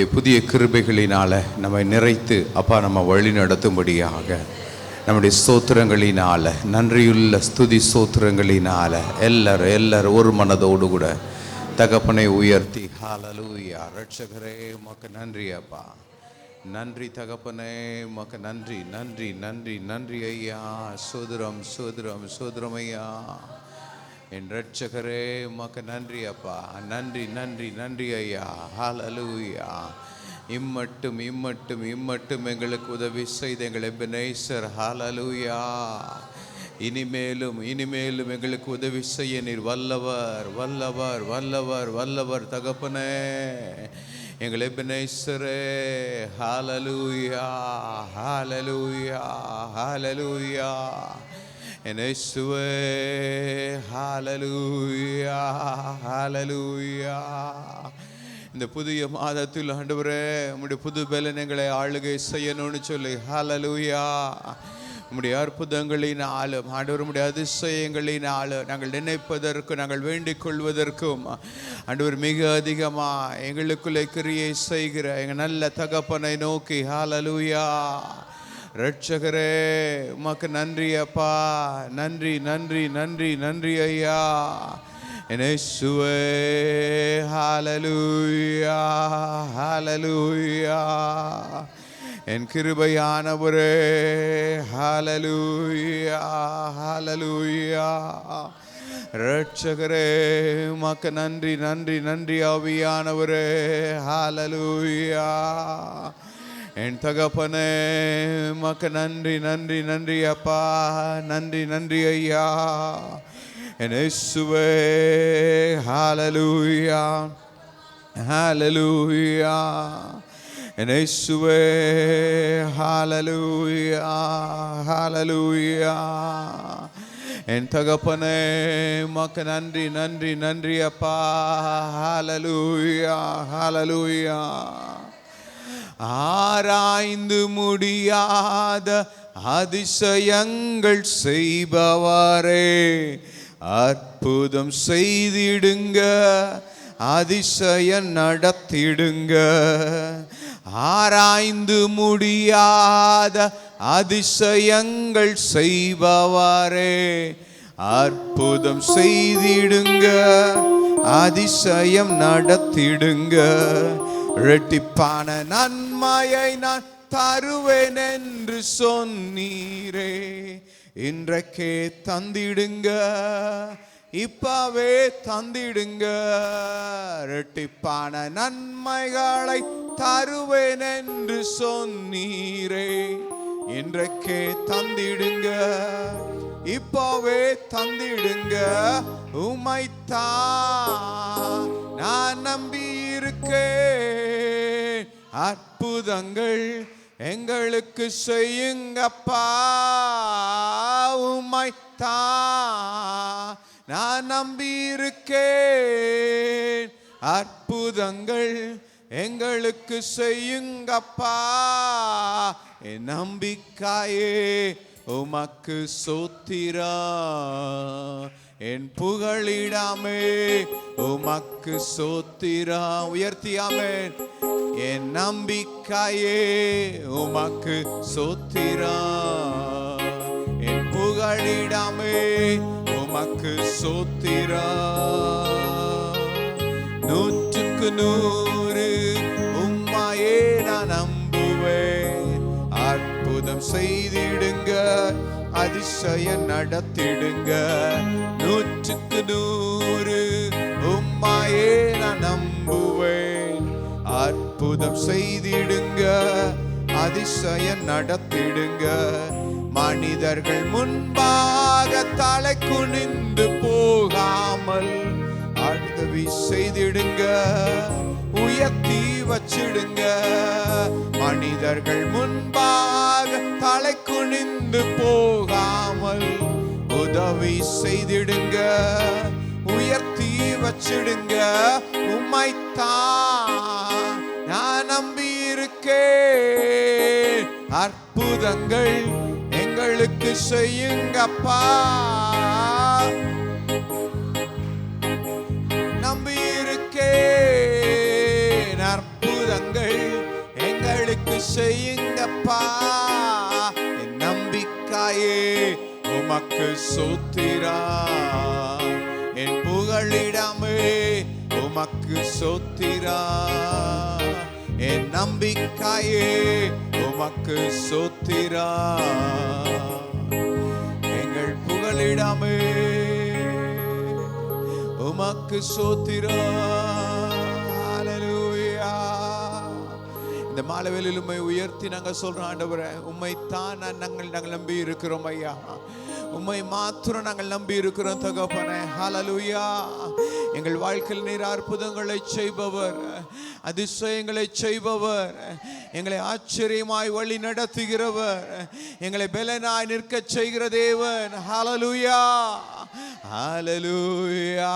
உம்முடைய புதிய கிருபைகளினால நம்மை நிறைத்து அப்பா நம்ம வழி நடத்தும்படியாக நம்முடைய ஸ்தோத்திரங்களினால, நன்றியுள்ள ஸ்துதி ஸ்தோத்திரங்களினால எல்லாரும் ஒரு மனதோடு கூட தகப்பனை உயர்த்தி ஹல்லேலூயா. ரட்சகரே உமக்கு நன்றி அப்பா, நன்றி தகப்பனே, உமக்கு நன்றி நன்றி நன்றி நன்றி ஐயா. சோதரம் சோதரம் சோதரம் ஐயா. என் ரட்சகரே உமக்கு நன்றி அப்பா, நன்றி நன்றி நன்றி ஐயா. ஹல்லேலூயா. இம்மட்டும் இம்மட்டும் இம்மட்டும் எங்களுக்கு உதவி செய்த எங்கள் எபெனேசர், ஹல்லேலூயா. இனிமேலும் இனிமேலும் எங்களுக்கு உதவி செய்ய நீர் வல்லவர் வல்லவர் வல்லவர் வல்லவர் தகப்பனே, எங்கள் எபெனேசரே. ஹல்லேலூயா ஹல்லேலூயா ஹல்லேலூயா. என் இயேசுவே ஹல்லேலூயா ஹல்லேலூயா. இந்த புதிய மாதத்தில் ஆண்டவரே உம்முடைய புது பலன் எங்களை ஆளுகை செய்யணும்னு சொல்லி ஹல்லேலூயா. உம்முடைய அற்புதங்களினாலும் ஆண்டவர் உம்முடைய அதிசயங்களினாலும் நாங்கள் நினைப்பதற்கும் நாங்கள் வேண்டிக் கொள்வதற்கும் ஆண்டவர் மிக அதிகமாக எங்களுக்குள்ளே கிரியை செய்கிற எங்கள் நல்ல தகப்பனை நோக்கி ஹல்லேலூயா. ரட்சகரே உமக்கு நன்றி அப்பா, நன்றி நன்றி நன்றி நன்றி ஐயா. என் இயேசுவே ஹல்லேலூயா ஹல்லேலூயா. என் கிருபையானவரே ஹல்லேலூயா ஹல்லேலூயா. ரட்சகரே உமக்கு நன்றி நன்றி நன்றி ஆவியானவரே ஹல்லேலூயா. என் தகப்பனே உமக்கு நன்றி நன்றி நன்றி அப்பா, நன்றி நன்றி ஐயா. என் இயேசுவே ஹல்லேலூயா ஹல்லேலூயா. என் இயேசுவே ஹல்லேலூயா ஹல்லேலூயா. என் தகப்பனே உமக்கு நன்றி நன்றி நன்றி அப்பா, ஹல்லேலூயா ஹல்லேலூயா. ஆராய்ந்து முடியாத அதிசயங்கள் செய்பவரே, அற்புதம் செய்திடுங்க, அதிசயம் நடத்திடுங்க. ஆராய்ந்து முடியாத அதிசயங்கள் செய்பவரே, அற்புதம் செய்திடுங்க, அதிசயம் நடத்திடுங்க. இரட்டிப்பான நன்மையை நான் தருவேன் என்று சொன்னீரே, இன்றைக்கே தந்திடுங்க, இப்பவே தந்திடுங்க. இரட்டிப்பான நன்மைகளை தருவேன் என்று சொன்னீரே, இன்றைக்கே தந்திடுங்க, இப்பவே தந்திடுங்க. உம்மைத்தான் நான் நம்பி இருக்கேன், அற்புதங்கள் எங்களுக்கு செய்யுங்கப்பா. உம்மைத்தான் நான் நம்பி இருக்கேன், அற்புதங்கள் எங்களுக்கு செய்யுங்கப்பா. என் நம்பிக்கையே உமக்கு ஸ்தோத்திரம், என் புகழிடாமே உமக்கு ஸ்தோத்திரம். உயர்த்தியாமேன். என் நம்பிக்கையே உமக்கு ஸ்தோத்திரம், என் புகழிடாமே உமக்கு ஸ்தோத்திரம். 100க்கு 100 உம்மையே நான் நம்புவேன், அற்புதம் செய்திடுங்க, அதிசயம் நடத்திடுங்க. 100க்கு 100 உம்மையே நான் நம்புவேன், அற்புதம் செய்திடுங்க, அதிசயம் நடத்திடுங்க. மனிதர்கள் முன்பாக தலை குனிந்து போகாமல் உதவி செய்திடுங்க, உயர்த்தி வச்சிடுங்க. மனிதர்கள் முன்பாக தலை குனிந்து போகாமல் உதவி செய்திடுங்க, உயர்த்தி வச்சிடுங்க. உம்மைத்தான் நான் நம்பி இருக்கேன், அற்புதங்கள் எங்களுக்கு செய்யுங்கப்பா. நம்பி இருக்கேன், அற்புதங்கள் செய்யுங்கப்பா. என் நம்பிக்கையே உமக்கு சோத்திரா, என் புகழிடமே உமக்கு சோத்திரா, என் நம்பிக்கையே உமக்கு சோத்திரா, எங்கள் புகழிடமே உமக்கு சோத்திரா. ஹல்லேலூயா. இந்த மாலைவேளையில் உம்மை உயர்த்தி நாங்கள் சொல்றோம் ஆண்டவரே, உம்மைத்தான் நாங்கள் நம்பி இருக்கிறோம் ஐயா. உம்மை மாத்திரம் நாங்கள் நம்பி இருக்கிறோம் தகப்பனே. ஹல்லேலூயா. எங்கள் வாழ்க்கையில் நீர் அற்புதங்களை செய்பவர், அதிசயங்களை செய்பவர், எங்களை ஆச்சரியமாய் வழி நடத்துகிறவர், எங்களை பலனாய் நிற்க செய்கிற தேவன். ஹல்லேலூயா, ஹல்லேலூயா,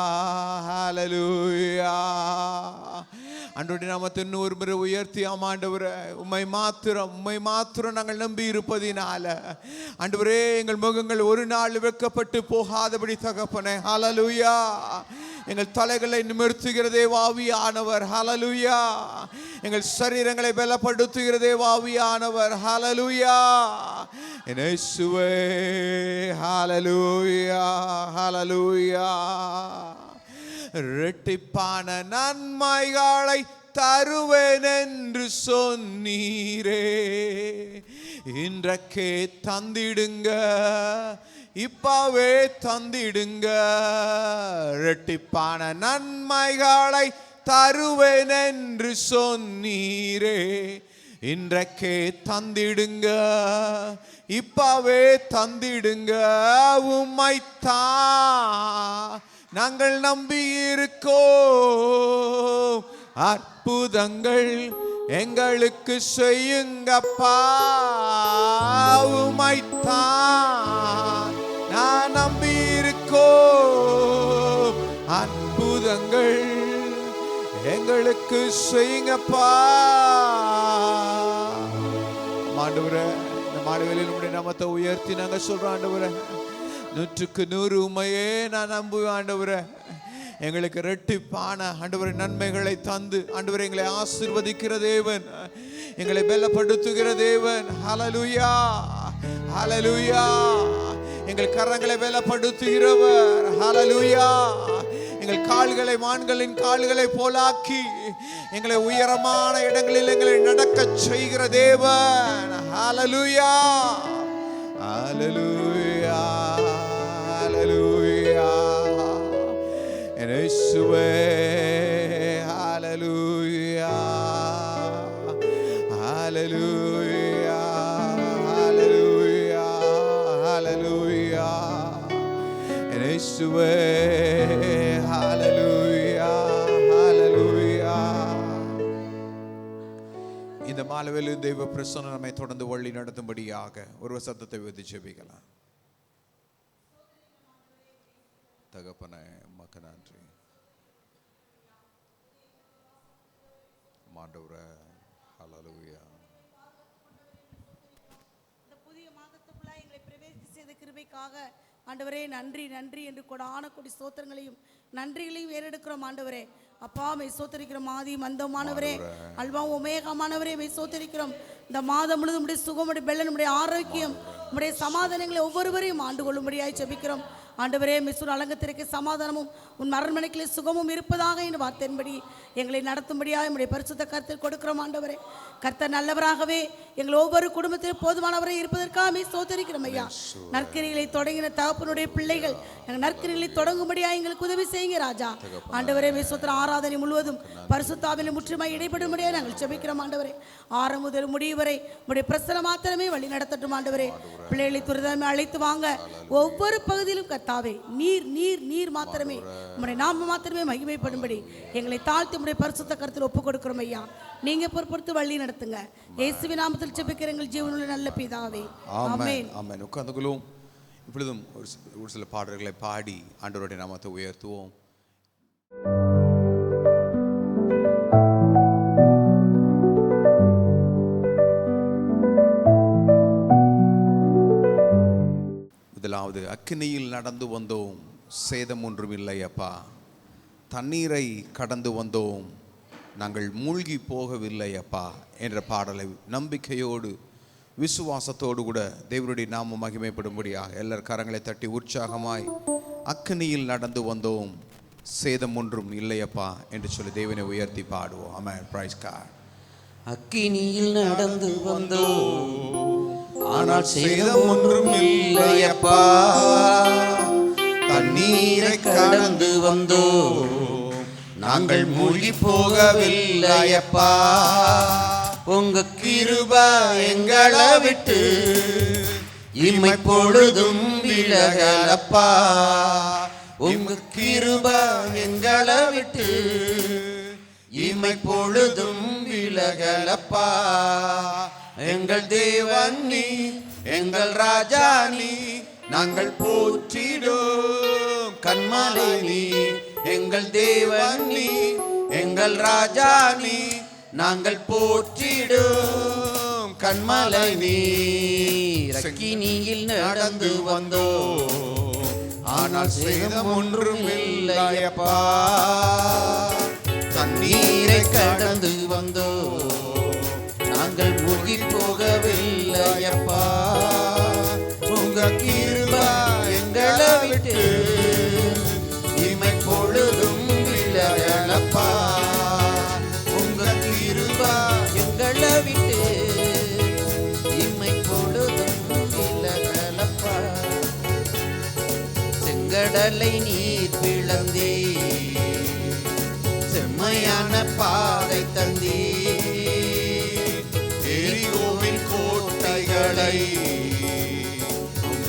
ஹல்லேலூயா. ஆண்டவருடைய நாமத்தை இன்னொரு முறை உயர்த்தி ஆண்டவரே, உம்மை மாத்திரம் நாங்கள் நம்பி இருப்பதினால ஆண்டவரே எங்கள் முகங்கள் ஒரு நாள் வெட்கப்பட்டு போகாதபடி தகப்பனே. ஹல்லேலூயா. எங்கள் தலைகளை நிமிர்த்துகிற தேவாவியானவர். ஹல்லேலூயா. எங்கள் சரீரங்களை பலப்படுத்துகிற தேவாவியானவர். ஹல்லேலூயா. இயேசுவே. ஹல்லேலூயா, ஹல்லேலூயா. இரட்டிப்பான நன்மைகளை தருவேன் என்று சொன்னீரே, இன்றைக்கே தந்திடுங்க, இப்பவே தந்திடுங்க. இரட்டிப்பான நன்மைகளை தருவேன் என்று சொன்னீரே, இன்றைக்கே தந்திடுங்க, இப்பவே தந்திடுங்க. உம்மைத்தான் நாங்கள் நம்பி இருக்கோம். அற்புதங்கள் எங்களுக்கு செய்யுங்கப்பா. உம்மைத்தான் நான் நம்பி இருக்கோம். அற்புதங்கள் எங்களுக்கு செய்யுங்கப்பா. ஆண்டவரே, இந்த மாலைவேளையில் உம்முடைய நாமத்தை உயர்த்தி நாங்கள் சொல்றோம் ஆண்டவரே, 100% உம்மையே நான் நம்புவேன் ஆண்டவரே. எங்களுக்கு இரட்டிப்பான ஆண்டவரே நன்மைகளை தந்து ஆண்டவரே எங்களை ஆசீர்வதிக்கிற தேவன், எங்களை பலப்படுத்துகிற தேவன். ஹல்லேலூயா, ஹல்லேலூயா. எங்கள் கரங்களை பலப்படுத்துகிறவர். ஹல்லேலூயா. எங்கள் கால்களை மான்களின் கால்களை போலாக்கி எங்களை உயரமான இடங்களில் எங்களை நடக்க செய்கிற தேவன். ஹல்லேலூயா, ஹல்லேலூயா, ஹல்லேலூயா. இயேசுவே. ஹல்லேலூயா, ஹல்லேலூயா, ஹல்லேலூயா, ஹல்லேலூயா. இயேசுவே. ஹல்லேலூயா, ஹல்லேலூயா. இந்த மாலைவேளையில் தெய்வ பிரசன்னம் நம்மை தொடர்ந்து வழி நடத்தும்படியாக ஒரு சத்தத்தை உயர்த்தி ஜெபிக்கலாம். தகப்பனே, உமக்கு நன்றி. ஆண்டவரே, ஹல்லேலூயா. இந்த புதிய மாதத்துக்குள்ள எங்களை பிரவேசிக்க செய்த கிருபைக்காக ஆண்டவரே நன்றி நன்றி என்று கொடான கொடி ஸ்தோத்திரங்களையும் நன்றிகளையும் ஏறெடுக்கிறோம் ஆண்டவரே. அப்பா மெய் சோத்தரிக்கிறோம். ஆதி மந்தமானவரே, அல்வா உமேகமானவரே மெய் சோத்தரிக்கிறோம். இந்த மாதம் முழுவதும் உடைய சுகம், உடைய பெலன், உடைய ஆரோக்கியம், உடைய சமாதானங்களை ஒவ்வொருவரையும் ஆண்டு கொள்ளும்படியாய் ஜெபிக்கிறோம் ஆண்டவரே. மிசுர் அலங்கத்திற்கு சமாதானமும் உன் அரண்மனைகளே சுகமும் இருப்பதாக என்ற வார்த்தையின்படி எங்களை நடத்தும்படியாக உடைய பரிசுத்த கருத்தில் கொடுக்கிறோம் ஆண்டவரே. கர்த்தர் நல்லவராகவே எங்கள் ஒவ்வொரு குடும்பத்திலும் போதுமானவரை இருப்பதற்காக சோதரிக்கிறோம் ஐயா. நற்கரிகளை தொடங்கின தகப்பனுடைய பிள்ளைகள் எங்கள் நற்கரிகளை தொடங்கும்படியாக எங்களுக்கு உதவி செய்யுங்க ராஜா. ஆண்டவரே விசுவத்திர ஆராதனை முழுவதும் பரிசுத்தாவிலே முற்றுமாய் இடைபடும்படியாக நாங்கள் ஜெபிக்கிறோம் ஆண்டவரே. ஆரம்ப முதல் முடிவு வரை உடைய பிரசனம் மாத்திரமே வழி நடத்தட்டும் ஆண்டவரே. பிள்ளைகளை துரிதமே அழைத்து வாங்க. ஒவ்வொரு பகுதியிலும் கர்த்தாவே நீர் நீர் நீர் மாத்திரமே உம்முடைய நாம மாத்திரமே மகிமைப்படும்படி எங்களை தாழ்த்தி உம்முடைய பரிசுத்த கருத்தில் ஒப்புக் கொடுக்கிறோம் ஐயா. நீங்க பொறுப்படுத்தி வழி நடத்துங்க. இயேசுவின் நாமத்தில் ஜெபிக்கிற எங்கள் ஜீவனுள்ள நல்ல பிதாவே, ஆமென். ஆமென். உட்கார்ந்துகளும் இப்பொழுதும் ஒரு சில பாடல்களை பாடி ஆண்டவருடைய நாமத்தை உயர்த்துவோம். முதலாவது, அக்கினியில் நடந்து வந்தோம், சேதம் ஒன்றும் இல்லை அப்பா. தண்ணீரை கடந்து வந்தோம், நாங்கள் மூழ்கி போகவில்லை அப்பா என்ற பாடலை நம்பிக்கையோடு விசுவாசத்தோடு கூட தேவனுடைய நாமம் மகிமைப்படும்படியாக எல்லார் கரங்களை தட்டி உற்சாகமாய் அக்கினியில் நடந்து வந்தோம், சேதம் ஒன்றும் இல்லையப்பா என்று சொல்லி தேவனை உயர்த்தி பாடுவோம். ஆமென். Praise God. அக்கினியில் நடந்து வந்தோம், ஆனால் சேதம் ஒன்றும் இல்லையப்பா. தண்ணீரை கடந்து வந்தோம், நாங்கள் மூழ்கி போகவில்லையப்பா. உங்க கிருபை எங்களை விட்டு இமை பொழுதும் விலகலப்பா. உங்க கிருபை எங்களை விட்டு இமை பொழுதும் விலகலப்பா. எங்கள் தேவன் நீ, எங்கள் ராஜா நீ, நாங்கள் போற்றிடும் கன்மலை நீ. எங்கள் தேவன் நீ, எங்கள் ராஜா நீ, நாங்கள் போற்றிடும் கன்மலை நீ. அக்கினியில் நடந்து வந்தோம், ஆனால் சேதம் ஒன்றும் இல்லையப்பா. தண்ணீரை கடந்து வந்தோம், நாங்கள் மூழ்கி போகவில்லையப்பா. உங்க கிருபை எங்களை விட்டு இமை பொழுதும் விலகலப்பா. உங்க கிருபை எங்களை விட்டு இமை பொழுதும் விலகலப்பா. செங்கடலை நீர் பிளந்தே, செம்மையான பாதை தந்தே. எரிகோவின் கோட்டைகளை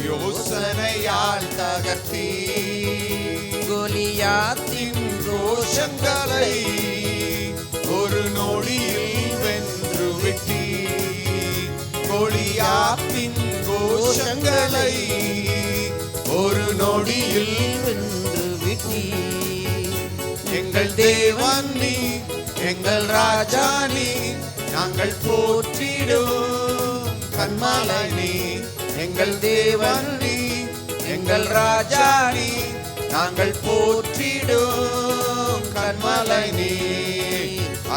யோசனையால் தகர்த்தீ. கோலியாத்தின் ரோஷங்களை ஒரு நொடியில் வென்று விட்டீ. கோலியாத்தின் கோஷங்களை ஒரு நொடியில் வென்று விட்டீ. எங்கள் தேவன் நீ, எங்கள் ராஜா நீ, நாங்கள் போற்றிடும் கன்மலை நீ. எங்கள் தேவன் நீ, எங்கள் ராஜா நீ, நாங்கள் போற்றிடும் கன்மலை நீ.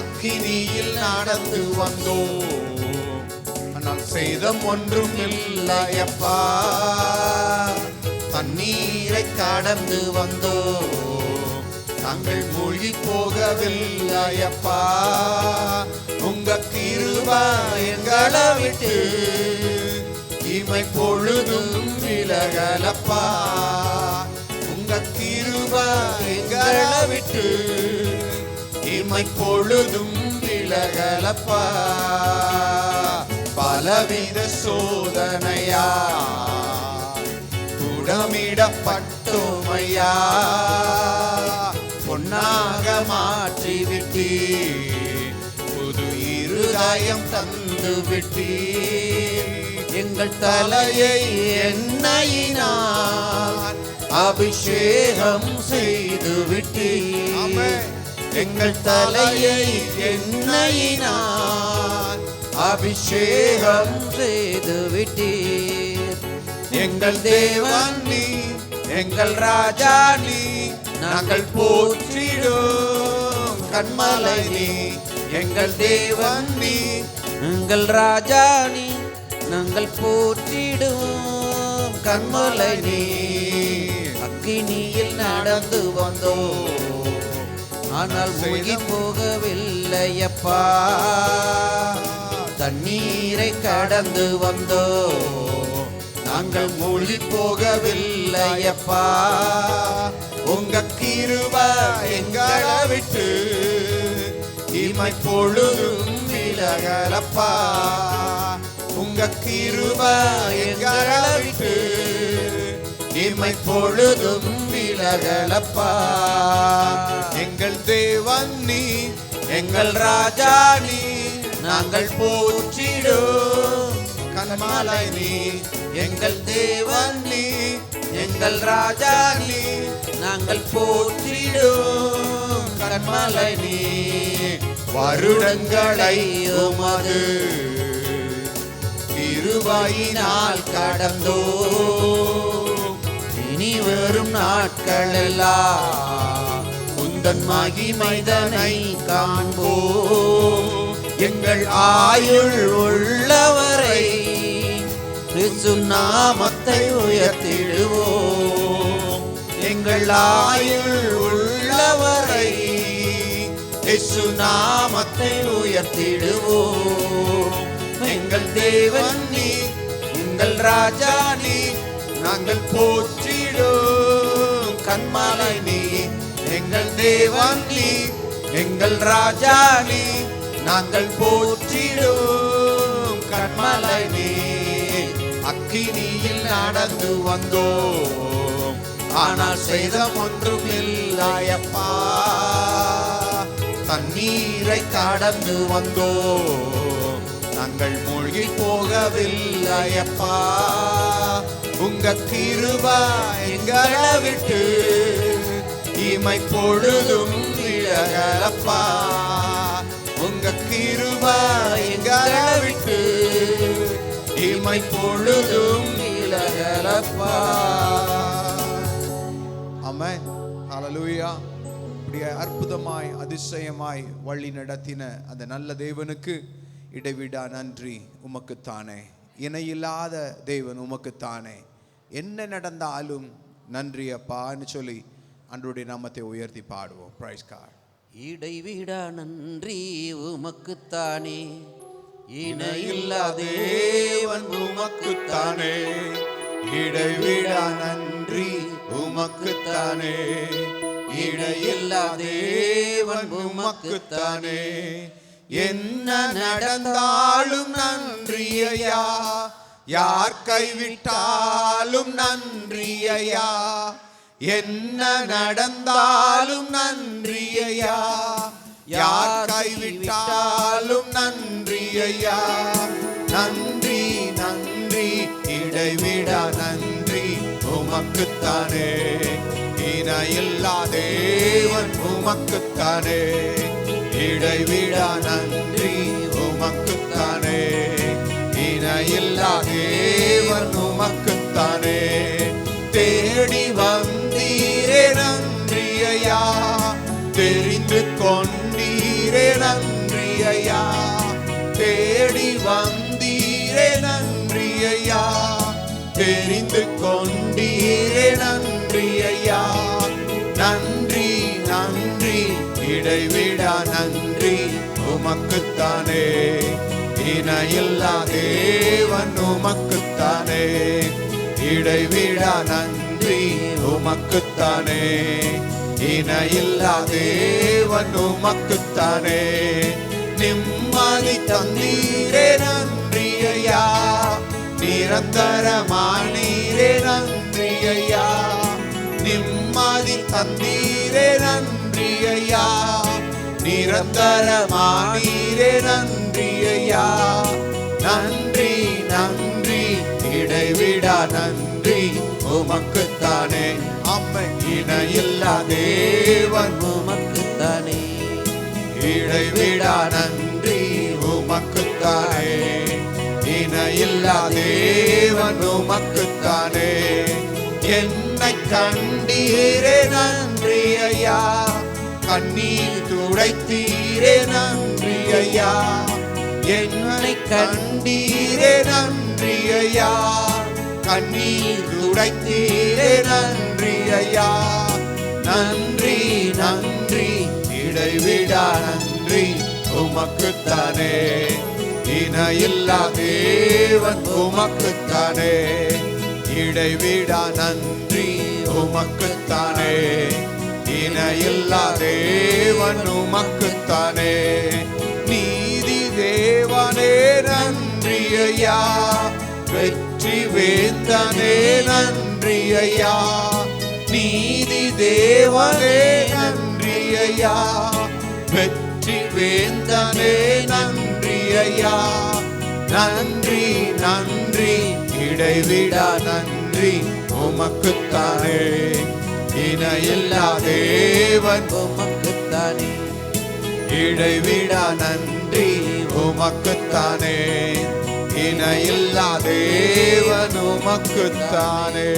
அக்கினியில் நடந்து வந்தோம், ஆனால் சேதம் ஒன்றும் இல்லையப்பா. தண்ணீரை கடந்து வந்தோம், நாங்கள் மூழ்கி போகவில்லையப்பா. உங்க கிருபை எங்களை விட்டு இமை பொழுதும் விலகலப்பா. உங்க கிருபை எங்களை விட்டு இமை பொழுதும் விலகலப்பா. பலவித சோதனையா புடமிடப்பட்டோமையா, பொன்னாக மாற்றி விட்டீ. புது இருதயம் தந்து விட்டீ. எங்கள் தலையை எண்ணெயினால் அபிஷேகம் செய்து விட்டீ. எங்கள் தலையை எண்ணெயினால் அபிஷேகம் செய்து விட்டீ. எங்கள் தேவன் நீ, எங்கள் ராஜா நீ, நாங்கள் போற்றிடும் கன்மலை நீ. எங்கள் தேவன் நீ, எங்கள் ராஜா நீ, நாங்கள் போற்றிடும் கன்மலை நீ. அக்கினியில் நடந்து வந்தோம், ஆனால் மூழ்கி போகவில்லையப்பா. தண்ணீரை கடந்து வந்தோம், நாங்கள் மூழ்கி போகவில்லையப்பா. உங்க கிருபை எங்களை விட்டு இமை பொழுதும் விலகலப்பா. உங்க கிருபை எங்களை விட்டு இமை பொழுதும் விலகலப்பா. எங்கள் தேவன் நீ, எங்கள் ராஜா நீ, நாங்கள் போற்றிடும் கன்மலை நீ. எங்கள் தேவன் நீ, எங்கள் ராஜா நீ, நாங்கள் போற்றிடும் கன்மலை நீ. வருடங்களை உமது கிருபையினால் கடந்தோ, இனி வரும் நாட்களெல்லாம் உந்தன் மகிமைதனை காண்போம். எங்கள் ஆயுள் உள்ளவரை கிறிஸ்து நாமத்தை உயர்த்திடுவோம். எங்கள் ஆயுள் உள்ளவரை இயேசு நாமத்தை உயர்த்திடுவோம். எங்கள் தேவன் நீ, எங்கள் ராஜா நீ, நாங்கள் போற்றிடும் கண்மலை நீ. எங்கள் தேவன் நீ, எங்கள் ராஜா நீ, நாங்கள் போற்றிடும் கண்மலை நீ. அக்கினியில் நடந்து வந்தோம், ஆனால் சேதம் ஒன்றும் இல்லையப்பா. தண்ணீரை கடந்து வந்தோம், நாங்கள் மூழ்கி போகவில்லையப்பா. உங்க கிருபை எங்களை விட்டு இமை பொழுதும் விலகலப்பா. உங்க கிருபை எங்களை விட்டு இமை பொழுதும் விலகலப்பா. ஆமென். ஹல்லேலூயா. இப்படியே அற்புதமாய் அதிசயமாய் வழி நடத்தின அந்த நல்ல தேவனுக்கு இடைவிடா நன்றி உமக்குத்தானே. இணையில்லாத தேவன் உமக்குத்தானே. என்ன நடந்தாலும் நன்றி அப்பான்னு சொல்லி ஆண்டவருடைய நாமத்தை உயர்த்தி பாடுவோம். Praise God. இடைவிடா நன்றி உமக்குத்தானே, இணையில்லா தேவன் உமக்குத்தானே. இடைவிடா நன்றி உமக்குத்தானே, இடையில்லா தேவன் உமக்குத்தானே. என்ன நடந்தாலும் நன்றி ஐயா, யார் கைவிட்டாலும் நன்றி ஐயா. என்ன நடந்தாலும் நன்றி ஐயா, யார் கைவிட்டாலும் நன்றி ஐயா. நன்றி நன்றி இடைவிடா நன்றி உமக்குத்தானே. இணையில்லா தேவன் உமக்குத்தானே. இடைவிடா நன்றி உமக்குத்தானே. இணையில்லா தேவன் உமக்குத்தானே. தேடி வந்தீரே நன்றி ஐயா, தெரிந்து கொண்டீரே நன்றி ஐயா. தேடி வந்தீரே நன்றி ஐயா, தெரிந்து கொண்டீரே நன்றி ஐயா. நன்றி நன்றி இடைவிடா நன்றி உமக்குத்தானே. இணையில்லா தேவன் உமக்குத்தானே. இடைவிடா நன்றி உமக்குத்தானே. இணையில்லா தேவன் உமக்குத்தானே. நிம்மதி தந்தீரே நன்றி ஐயா, நிரந்தரமானீரே நன்றி ஐயா. நிம்மதி தந்தீரே நன்றி ஐயா, நிரந்தரமானீரே நன்றி ஐயா. நன்றி நன்றி இடைவிடா நன்றி உமக்குத்தானே. அம்மை இணையில்லா தேவன் உமக்குத்தானே. இடைவிடா நன்றி உமக்குத்தானே. இணையில்லா தேவன் உமக்குத்தானே. என்னை கண்டீரே நன்றி ஐயா, கண்ணீர் துடைத்தீரே நன்றி ஐயா. என்னை கண்டீரே நன்றி ஐயா, கண்ணீர் துடைத்தீரே நன்றி ஐயா. நன்றி நன்றி இடைவிடா நன்றி உமக்குத்தானே. இணையில்லா தேவன் உமக்குத்தானே. இடைவிடா நன்றி உமக்குத்தானே. இணையில்லா தேவன் உமக்குத்தானே. நீதி தேவனே நன்றி ஐயா, வெற்றி வேந்தனே நன்றி ஐயா. நீதி தேவனே நன்றி ஐயா, வெற்றி வேந்தனே நன்றி ஐயா. நன்றி நன்றி இடைவிடா நன்றி உமக்குத்தானே. இணையில்லா தேவன் உமக்குத்தானே. இடைவிடா நன்றி உமக்குத்தானே. இணையில்லா தேவன் உமக்குத்தானே.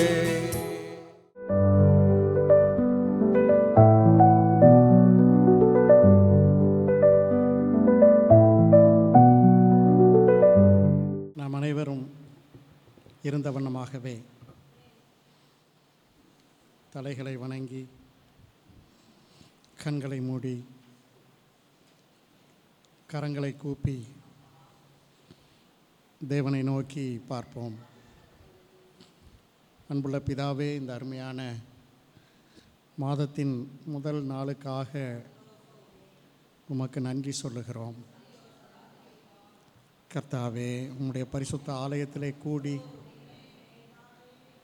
இருந்த வண்ணமாகவே தலைகளை வணங்கி கண்களை மூடி கரங்களை கூப்பி தேவனை நோக்கி பார்ப்போம். அன்புள்ள பிதாவே, இந்த அருமையான மாதத்தின் முதல் நாளுக்காக உமக்கு நன்றி சொல்லுகிறோம். கர்த்தாவே, உம்முடைய பரிசுத்த ஆலயத்திலே கூடி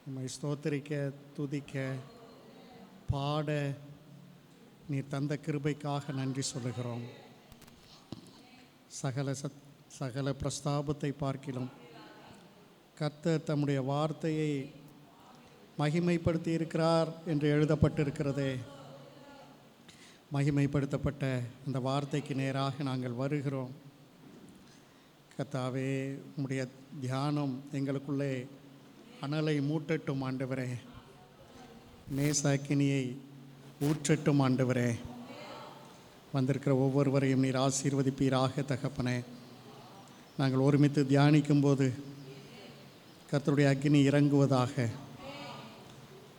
உம்மை ஸ்தோத்திரிக்க, துதிக்க, பாட நீர் தந்த கிருபைக்காக நன்றி சொல்லுகிறோம். சகல பிரஸ்தாபத்தை பார்க்கிலும் கர்த்தர் தம்முடைய வார்த்தையை மகிமைப்படுத்தி இருக்கிறார் என்று எழுதப்பட்டிருக்கிறதே. மகிமைப்படுத்தப்பட்ட அந்த வார்த்தைக்கு நேராக நாங்கள் வருகிறோம். கர்த்தாவே, உம்முடைய தியானம் எங்களுக்குள்ளே அனலை மூட்டட்டும் ஆண்டவரே. நேச அக்கினியை ஊற்றட்டும் ஆண்டவரே. வந்திருக்கிற ஒவ்வொருவரையும் நீர் ஆசீர்வதிப்பீராக தகப்பனே. நாங்கள் ஒருமித்து தியானிக்கும்போது கர்த்தருடைய அக்கினி இறங்குவதாக.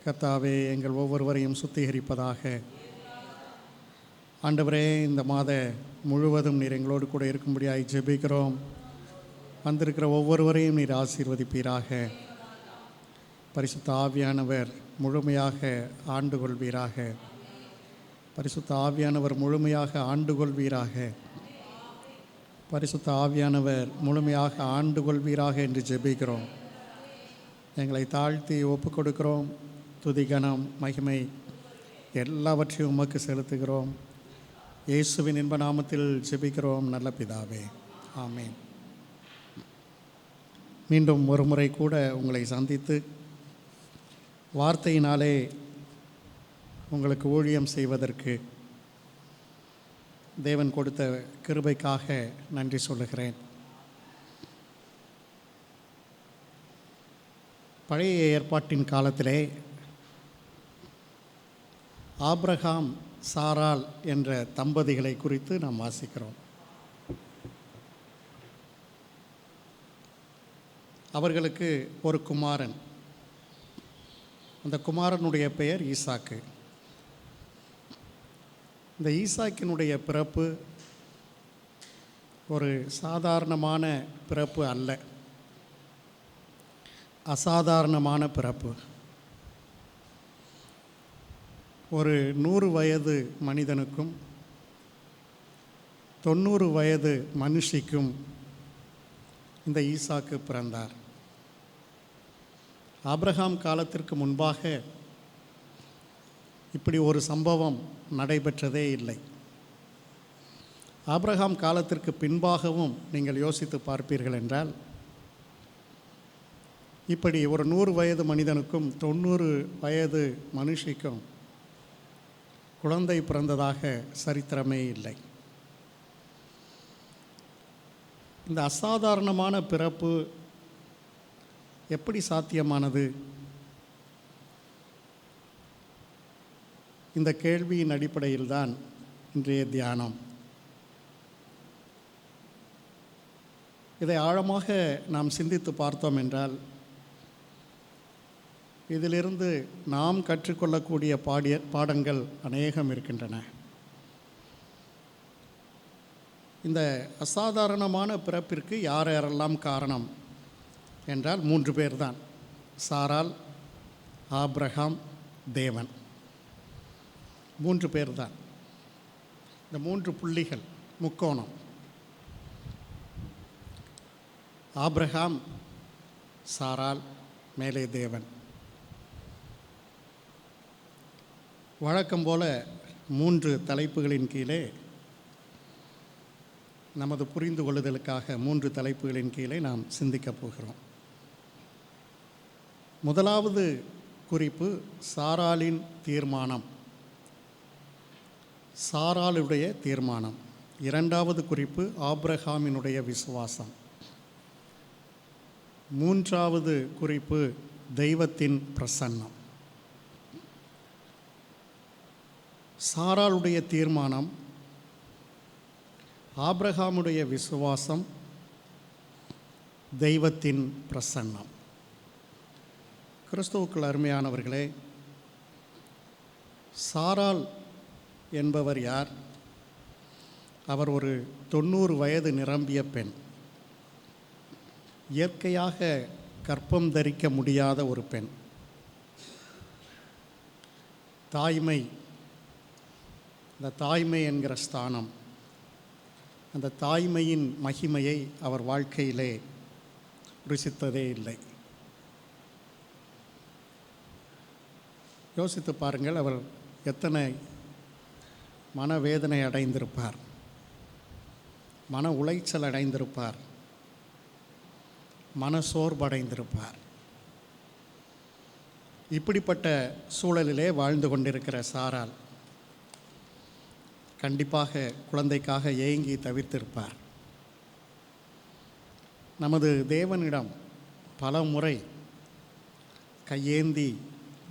கர்த்தாவே, எங்கள் ஒவ்வொருவரையும் சுத்திகரிப்பதாக. ஆண்டவரே, இந்த மாத முழுவதும் நீர் எங்களோடு கூட இருக்கும்படியாய் ஜெபிக்கிறோம். வந்திருக்கிற ஒவ்வொருவரையும் நீர் ஆசீர்வதிப்பீராக. பரிசுத்த ஆவியானவர் முழுமையாக ஆண்டு கொள்வீராக. பரிசுத்த ஆவியானவர் முழுமையாக ஆண்டு கொள்வீராக. பரிசுத்த ஆவியானவர் முழுமையாக ஆண்டு கொள்வீராக என்று ஜெபிக்கிறோம். எங்களை தாழ்த்தி ஒப்பு கொடுக்கிறோம். துதி, கனம், மகிமை எல்லாவற்றையும் உமக்கு செலுத்துகிறோம். இயேசுவின் இன்ப நாமத்தில் ஜெபிக்கிறோம் நல்ல பிதாவே, ஆமேன். மீண்டும் ஒரு முறை கூட உங்களை சந்தித்து வார்த்தையினாலே உங்களுக்கு ஊழியம் செய்வதற்கு தேவன் கொடுத்த கிருபைக்காக நன்றி சொல்லுகிறேன். பழைய ஏற்பாட்டின் காலத்திலே ஆபிரகாம், சாராள் என்ற தம்பதிகளை குறித்து நாம் வாசிக்கிறோம். அவர்களுக்கு ஒரு குமாரன். அந்த குமாரனுடைய பெயர் ஈசாக்கு. இந்த ஈசாக்கினுடைய பிறப்பு ஒரு சாதாரணமான பிறப்பு அல்ல, அசாதாரணமான பிறப்பு. ஒரு 100 வயது மனிதனுக்கும் 90 வயது மனுஷிக்கும் இந்த ஈசாக்கு பிறந்தார். ஆபிரகாம் காலத்திற்கு முன்பாக இப்படி ஒரு சம்பவம் நடைபெற்றதே இல்லை. ஆபிரகாம் காலத்திற்கு பின்பாகவும் நீங்கள் யோசித்து பார்ப்பீர்கள் என்றால், இப்படி ஒரு 100 வயது மனிதனுக்கும் 90 வயது மனுஷிக்கும் குழந்தை பிறந்ததாக சரித்திரமே இல்லை. இந்த அசாதாரணமான பிறப்பு எப்படி சாத்தியமானது? இந்த கேள்வியின் அடிப்படையில்தான் இன்றைய தியானம். இதை ஆழமாக நாம் சிந்தித்து பார்த்தோம் என்றால், இதிலிருந்து நாம் கற்றுக்கொள்ளக்கூடிய பாடங்கள் அநேகம் இருக்கின்றன. இந்த அசாதாரணமான பிறப்பிற்கு யார் யாரெல்லாம் காரணம் என்றால் 3 பேர் தான். சாராள், ஆபிரகாம், தேவன். 3 பேர் தான். இந்த 3 புள்ளிகள், முக்கோணம். ஆபிரகாம், சாராள், மேலே தேவன். வழக்கம் போல 3 தலைப்புகளின் கீழே, நமது புரிந்து கொள்ளுதலுக்காக 3 தலைப்புகளின் கீழே நாம் சிந்திக்கப் போகிறோம். முதலாவது குறிப்பு சாராளின் தீர்மானம், சாராளுடைய தீர்மானம். இரண்டாவது குறிப்பு ஆபிரகாமினுடைய விசுவாசம். மூன்றாவது குறிப்பு தெய்வத்தின் பிரசன்னம். சாராளுடைய தீர்மானம், ஆபிரகாமுடைய விசுவாசம், தெய்வத்தின் பிரசன்னம். கிறிஸ்துவுக்குள் அருமையானவர்களே, சாராள் என்பவர் யார்? அவர் ஒரு 90 வயது நிரம்பிய பெண். இயற்கையாக கர்ப்பம் தரிக்க முடியாத ஒரு பெண். தாய்மை, அந்த தாய்மை என்கிற ஸ்தானம், அந்த தாய்மையின் மகிமையை அவர் வாழ்க்கையிலே ருசித்ததே இல்லை. யோசித்து பாருங்கள், அவர் எத்தனை மனவேதனை அடைந்திருப்பார், மன உளைச்சல் அடைந்திருப்பார், மனசோர்வு அடைந்திருப்பார். இப்படிப்பட்ட சூழலிலே வாழ்ந்து கொண்டிருக்கிற சாராள் கண்டிப்பாக குழந்தைக்காக ஏங்கி தவிர்த்திருப்பார். நமது தேவனிடம் பல முறை கையேந்தி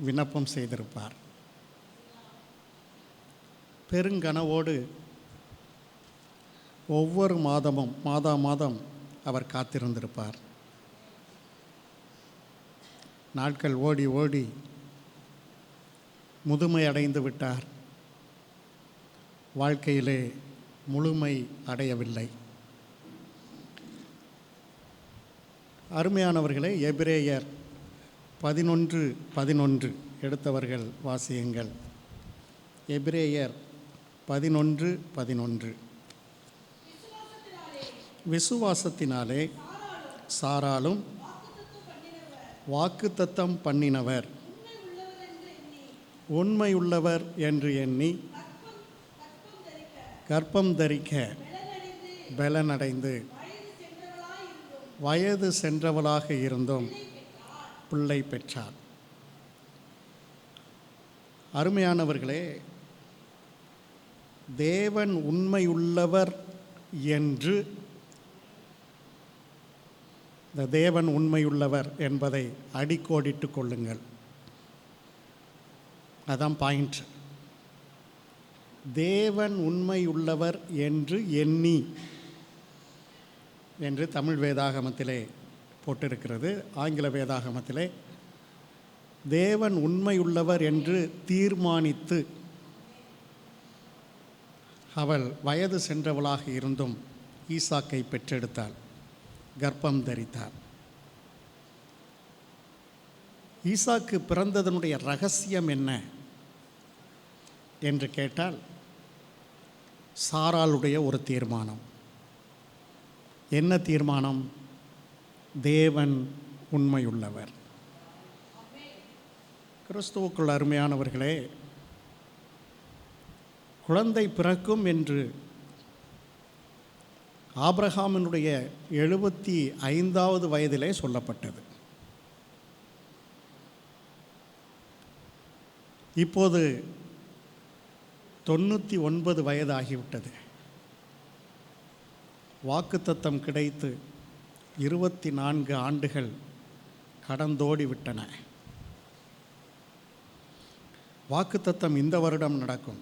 விண்ணப்பம் செய்திருப்பார். பெருங்கனவோடு ஒவ்வொரு மாதமும் மாதம் அவர் காத்திருந்திருப்பார். நாட்கள் ஓடி ஓடி முதுமை அடைந்து விட்டார். வாழ்க்கையிலே முழுமை அடையவில்லை. அருமையானவர்களே, எபிரேயர் 11:11 எடுத்தவர்கள் வாசியுங்கள். எபிரேயர் 11:11. விசுவாசத்தினாலே சாராளும் வாக்குத்தத்தம் பண்ணினவர் உண்மையுள்ளவர் என்று எண்ணி கர்ப்பம் தரிக்க பலனடைந்து வயது சென்றவளாக இருந்தும் பிள்ளை பெற்றார். அருமையானவர்களே, தேவன் உண்மையுள்ளவர் என்று, இந்த தேவன் உண்மையுள்ளவர் என்பதை அடிக்கோடிட்டு கொள்ளுங்கள். அதான் பாயிண்ட். தேவன் உண்மையுள்ளவர் என்று எண்ணி என்று தமிழ் வேதாகமத்திலே போட்டிருக்கிறது. ஆங்கில வேதாகமத்திலே தேவன் உண்மையுள்ளவர் என்று தீர்மானித்து அவள் வயது சென்றவளாக இருந்தும் ஈசாக்கை பெற்றெடுத்தாள், கர்ப்பம் தரித்தார். ஈசாக்கு பிறந்ததனுடைய ரகசியம் என்ன என்று கேட்டால், சாராளுடைய ஒரு தீர்மானம். என்ன தீர்மானம்? தேவன் உண்மையுள்ளவர். கிறிஸ்துவுக்குள் அருமையானவர்களே, குழந்தை பிறக்கும் என்று ஆபிரகாமினுடைய 75வது வயதிலே சொல்லப்பட்டது. இப்போது 99 வயது ஆகிவிட்டது. வாக்குத்தத்தம் கிடைத்து 24 ஆண்டுகள் கடந்தோடி விட்டன. வாக்குத்தத்தம் இந்த வருடம் நடக்கும்,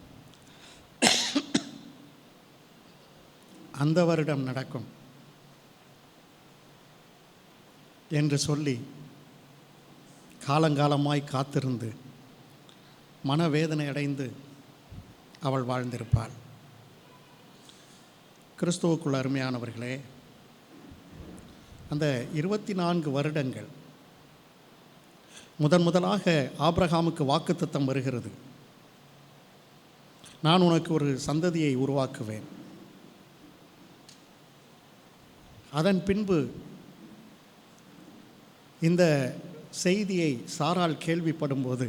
அந்த வருடம் நடக்கும் என்று சொல்லி காலங்காலமாய் காத்திருந்து மனவேதனை அடைந்து அவள் வாழ்ந்திருப்பாள். கிறிஸ்துவுக்குள் அருமையானவர்களே, அந்த 24 வருடங்கள் முதலாக ஆபிரகாமுக்கு வாக்குத்தத்தம் வருகிறது. நான் உனக்கு ஒரு சந்ததியை உருவாக்குவேன். அதன் பின்பு இந்த செய்தியை சாராள் கேள்விப்படும்போது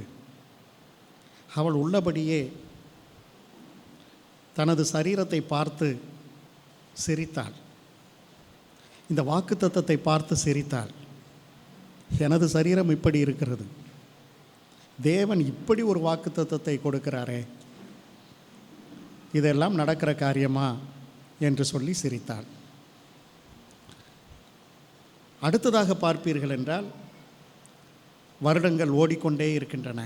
அவள் உள்ளபடியே தனது சரீரத்தை பார்த்து சிரித்தாள். இந்த வாக்குத்தத்தத்தை பார்த்து சிரித்தாள். எனது சரீரம் இப்படி இருக்கிறது, தேவன் இப்படி ஒரு வாக்குத்தத்தத்தை கொடுக்கிறாரே, இதெல்லாம் நடக்கிற காரியமா என்று சொல்லி சிரித்தாள். அடுத்ததாக பார்ப்பீர்கள் என்றால், வருடங்கள் ஓடிக்கொண்டே இருக்கின்றன.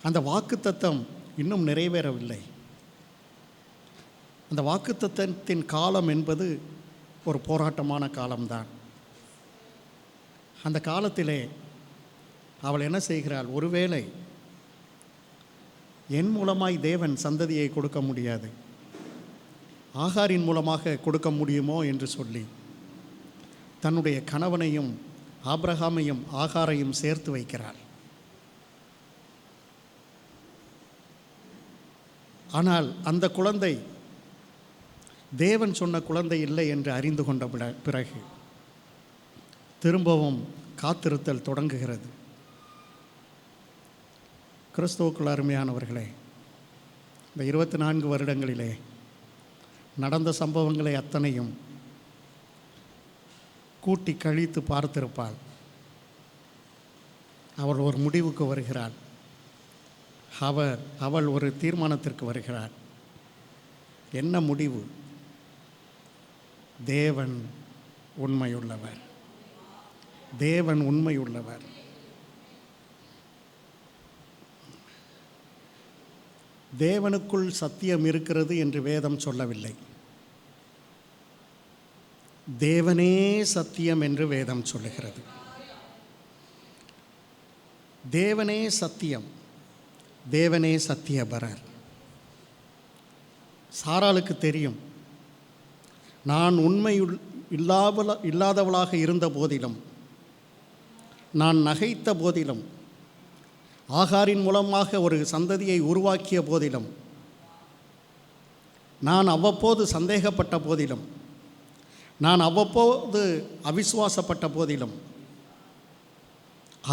அந்த வாக்குத்தத்தம் இன்னும் நிறைவேறவில்லை. அந்த வாக்குத்தத்தத்தின் காலம் என்பது ஒரு போராட்டமான காலம்தான். அந்த காலத்திலே அவள் என்ன செய்கிறாள்? ஒருவேளை என் மூலமாய் தேவன் சந்ததியை கொடுக்க முடியாது, ஆகாரின் மூலமாக கொடுக்க முடியுமோ என்று சொல்லி தன்னுடைய கணவனையும் ஆபிரகாமையும் ஆகாரையும் சேர்த்து வைக்கிறாள். ஆனால் அந்த குழந்தை தேவன் சொன்ன குழந்தை இல்லை என்று அறிந்து கொண்ட பிறகு திரும்பவும் காத்திருத்தல் தொடங்குகிறது. கிறிஸ்துவுக்குள் அருமையானவர்களே, இந்த 24 வருடங்களிலே நடந்த சம்பவங்களை அத்தனையும் கூட்டி கழித்து பார்த்திருப்பாள். அவள் ஒரு முடிவுக்கு வருகிறாள். அவள் ஒரு தீர்மானத்திற்கு வருகிறாள். என்ன முடிவு? தேவன் உண்மையுள்ளவர், தேவன் உண்மையுள்ளவர். தேவனுக்குள் சத்தியம் இருக்கிறது என்று வேதம் சொல்லவில்லை. தேவனே சத்தியம் என்று வேதம் சொல்லுகிறது. தேவனே சத்தியம், தேவனே சத்தியபரர். சாராளுக்கு தெரியும், நான் இல்லாதவளாக இருந்த போதிலும், நான் நகைத்த போதிலும், ஆகாரின் மூலமாக ஒரு சந்ததியை உருவாக்கிய போதிலும், நான் அவ்வப்போது சந்தேகப்பட்ட போதிலும், நான் அவ்வப்போது அவிசுவாசப்பட்ட போதிலும்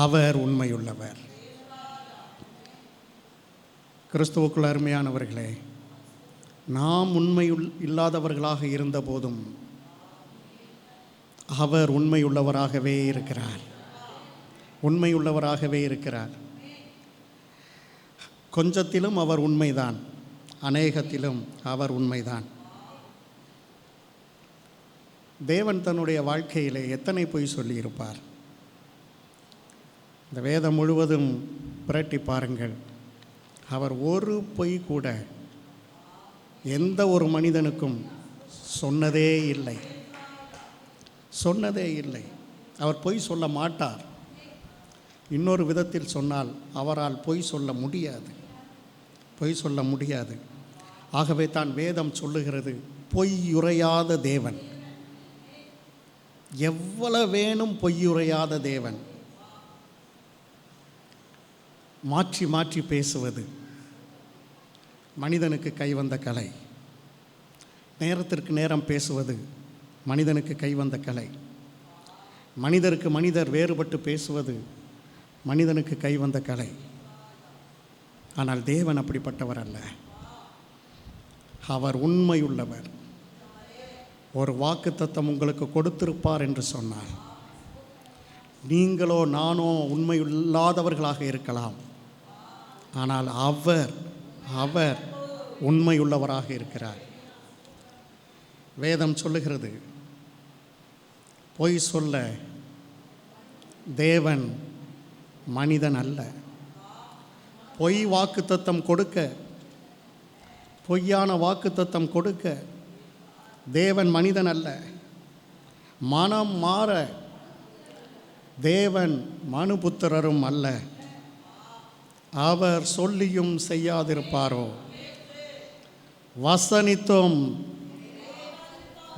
அவர் உண்மையுள்ளவர். கிறிஸ்துவுக்குள் அருமையானவர்களே, நாம் இல்லாதவர்களாக இருந்த போதும் அவர் உண்மையுள்ளவராகவே இருக்கிறார், உண்மையுள்ளவராகவே இருக்கிறார். கொஞ்சத்திலும் அவர் உண்மைதான், அநேகத்திலும் அவர் உண்மைதான். தேவன் தன்னுடைய வாழ்க்கையிலே எத்தனை பொய் சொல்லியிருப்பார்? இந்த வேதம் முழுவதும் புரட்டி பாருங்கள். அவர் ஒரு பொய் கூட எந்த ஒரு மனிதனுக்கும் சொன்னதே இல்லை, சொன்னதே இல்லை. அவர் பொய் சொல்ல மாட்டார். இன்னொரு விதத்தில் சொன்னால் அவரால் பொய் சொல்ல முடியாது, பொய் சொல்ல முடியாது. ஆகவே தான் வேதம் சொல்லுகிறது, பொய்யுரையாத தேவன். எவ்வளவேனும் பொய்யுரையாத தேவன். மாற்றி மாற்றி பேசுவது மனிதனுக்கு கைவந்த கலை. நேரத்திற்கு நேரம் பேசுவது மனிதனுக்கு கைவந்த கலை. மனிதருக்கு மனிதர் வேறுபட்டு பேசுவது மனிதனுக்கு கைவந்த கலை. ஆனால் தேவன் அப்படிப்பட்டவர் அல்ல. அவர் உண்மையுள்ளவர். ஒரு வாக்குத்தத்தம் உங்களுக்கு கொடுத்திருப்பார் என்று சொன்னார். நீங்களோ நானோ உண்மையில்லாதவர்களாக இருக்கலாம், ஆனால் அவர் உண்மையுள்ளவராக இருக்கிறார். வேதம் சொல்லுகிறது, பொய் சொல்ல தேவன் மனிதன் அல்ல. பொய் வாக்குத்தத்தம் கொடுக்க, பொய்யான வாக்குத்தத்தம் கொடுக்க தேவன் மனிதன் அல்ல. மனம் மாற தேவன் மனுபுத்திரரும் அல்ல. அவர் சொல்லியும் செய்யாதிருப்பாரோ? வசனித்தும்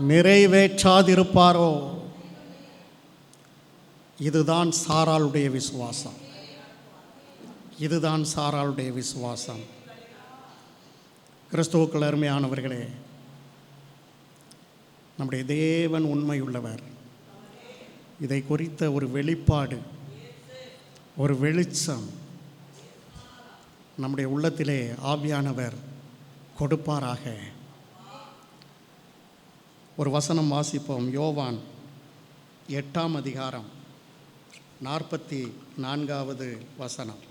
நிறைவேற்றாதிருப்பாரோ? இதுதான் சாராளுடைய விசுவாசம், இதுதான் சாராளுடைய விசுவாசம். கிறிஸ்துவுக்குள் அருமையானவர்களே, நம்முடைய தேவன் உண்மையுள்ளவர். இதை குறித்த ஒரு வெளிப்பாடு, ஒரு வெளிச்சம் நம்முடைய உள்ளத்திலே ஆவியானவர் கொடுப்பாராக. ஒரு வசனம் வாசிப்போம். யோவான் 8ஆம் அதிகாரம் 44வது வசனம்.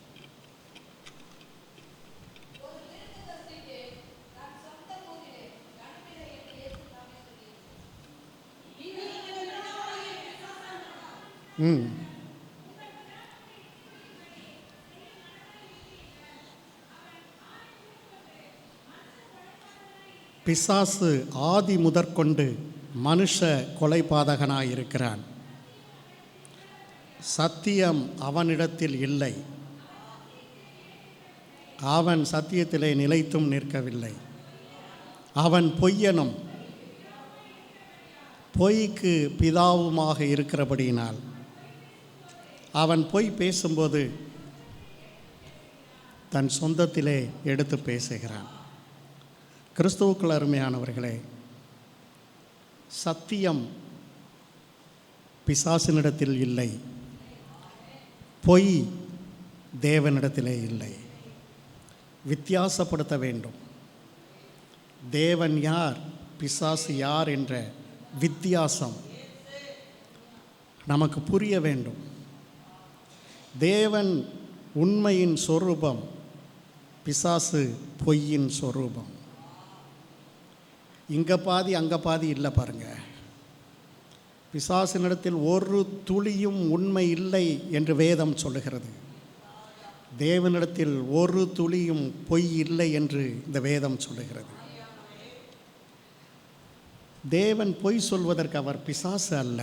பிசாசு ஆதி முதற்கொண்டு மனுஷ கொலைபாதகனாயிருக்கிறான். சத்தியம் அவனிடத்தில் இல்லை. அவன் சத்தியத்திலே நிலைத்தும் நிற்கவில்லை. அவன் பொய்யனும் பொய்க்கு பிதாவுமாக இருக்கிறபடியினால் அவன் பொய் பேசும்போது தன் சொந்தத்திலே எடுத்து பேசுகிறான். கிறிஸ்துவுக்குள் அருமையானவர்களே, சத்தியம் பிசாசினிடத்தில் இல்லை, பொய் தேவனிடத்திலே இல்லை. வித்தியாசப்படுத்த வேண்டும். தேவன் யார், பிசாசு யார் என்ற வித்தியாசம் நமக்கு புரிய வேண்டும். தேவன் உண்மையின் சொரூபம், பிசாசு பொய்யின் சொரூபம். இங்கே பாதி அங்கே பாதி இல்லை பாருங்க. பிசாசினிடத்தில் ஒரு துளியும் உண்மை இல்லை என்று வேதம் சொல்லுகிறது. தேவனிடத்தில் ஒரு துளியும் பொய் இல்லை என்று இந்த வேதம் சொல்லுகிறது. தேவன் பொய் சொல்வதற்கு அவர் பிசாசு அல்ல.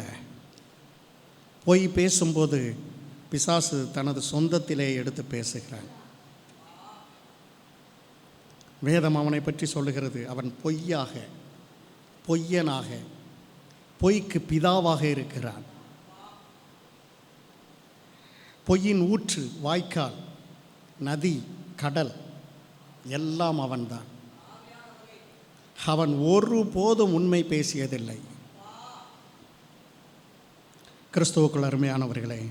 பொய் பேசும்போது பிசாசு தனது சொந்தத்திலே எடுத்து பேசுகிறான். வேதம் அவனை பற்றி சொல்லுகிறது, அவன் பொய்யாக, பொய்யனாக, பொய்க்கு பிதாவாக இருக்கிறான். பொய்யின் ஊற்று, வாய்க்கால், நதி, கடல் எல்லாம் அவன்தான். அவன் ஒருபோதும் உண்மை பேசியதில்லை. கிறிஸ்துவுக்குள் அருமையானவர்களே,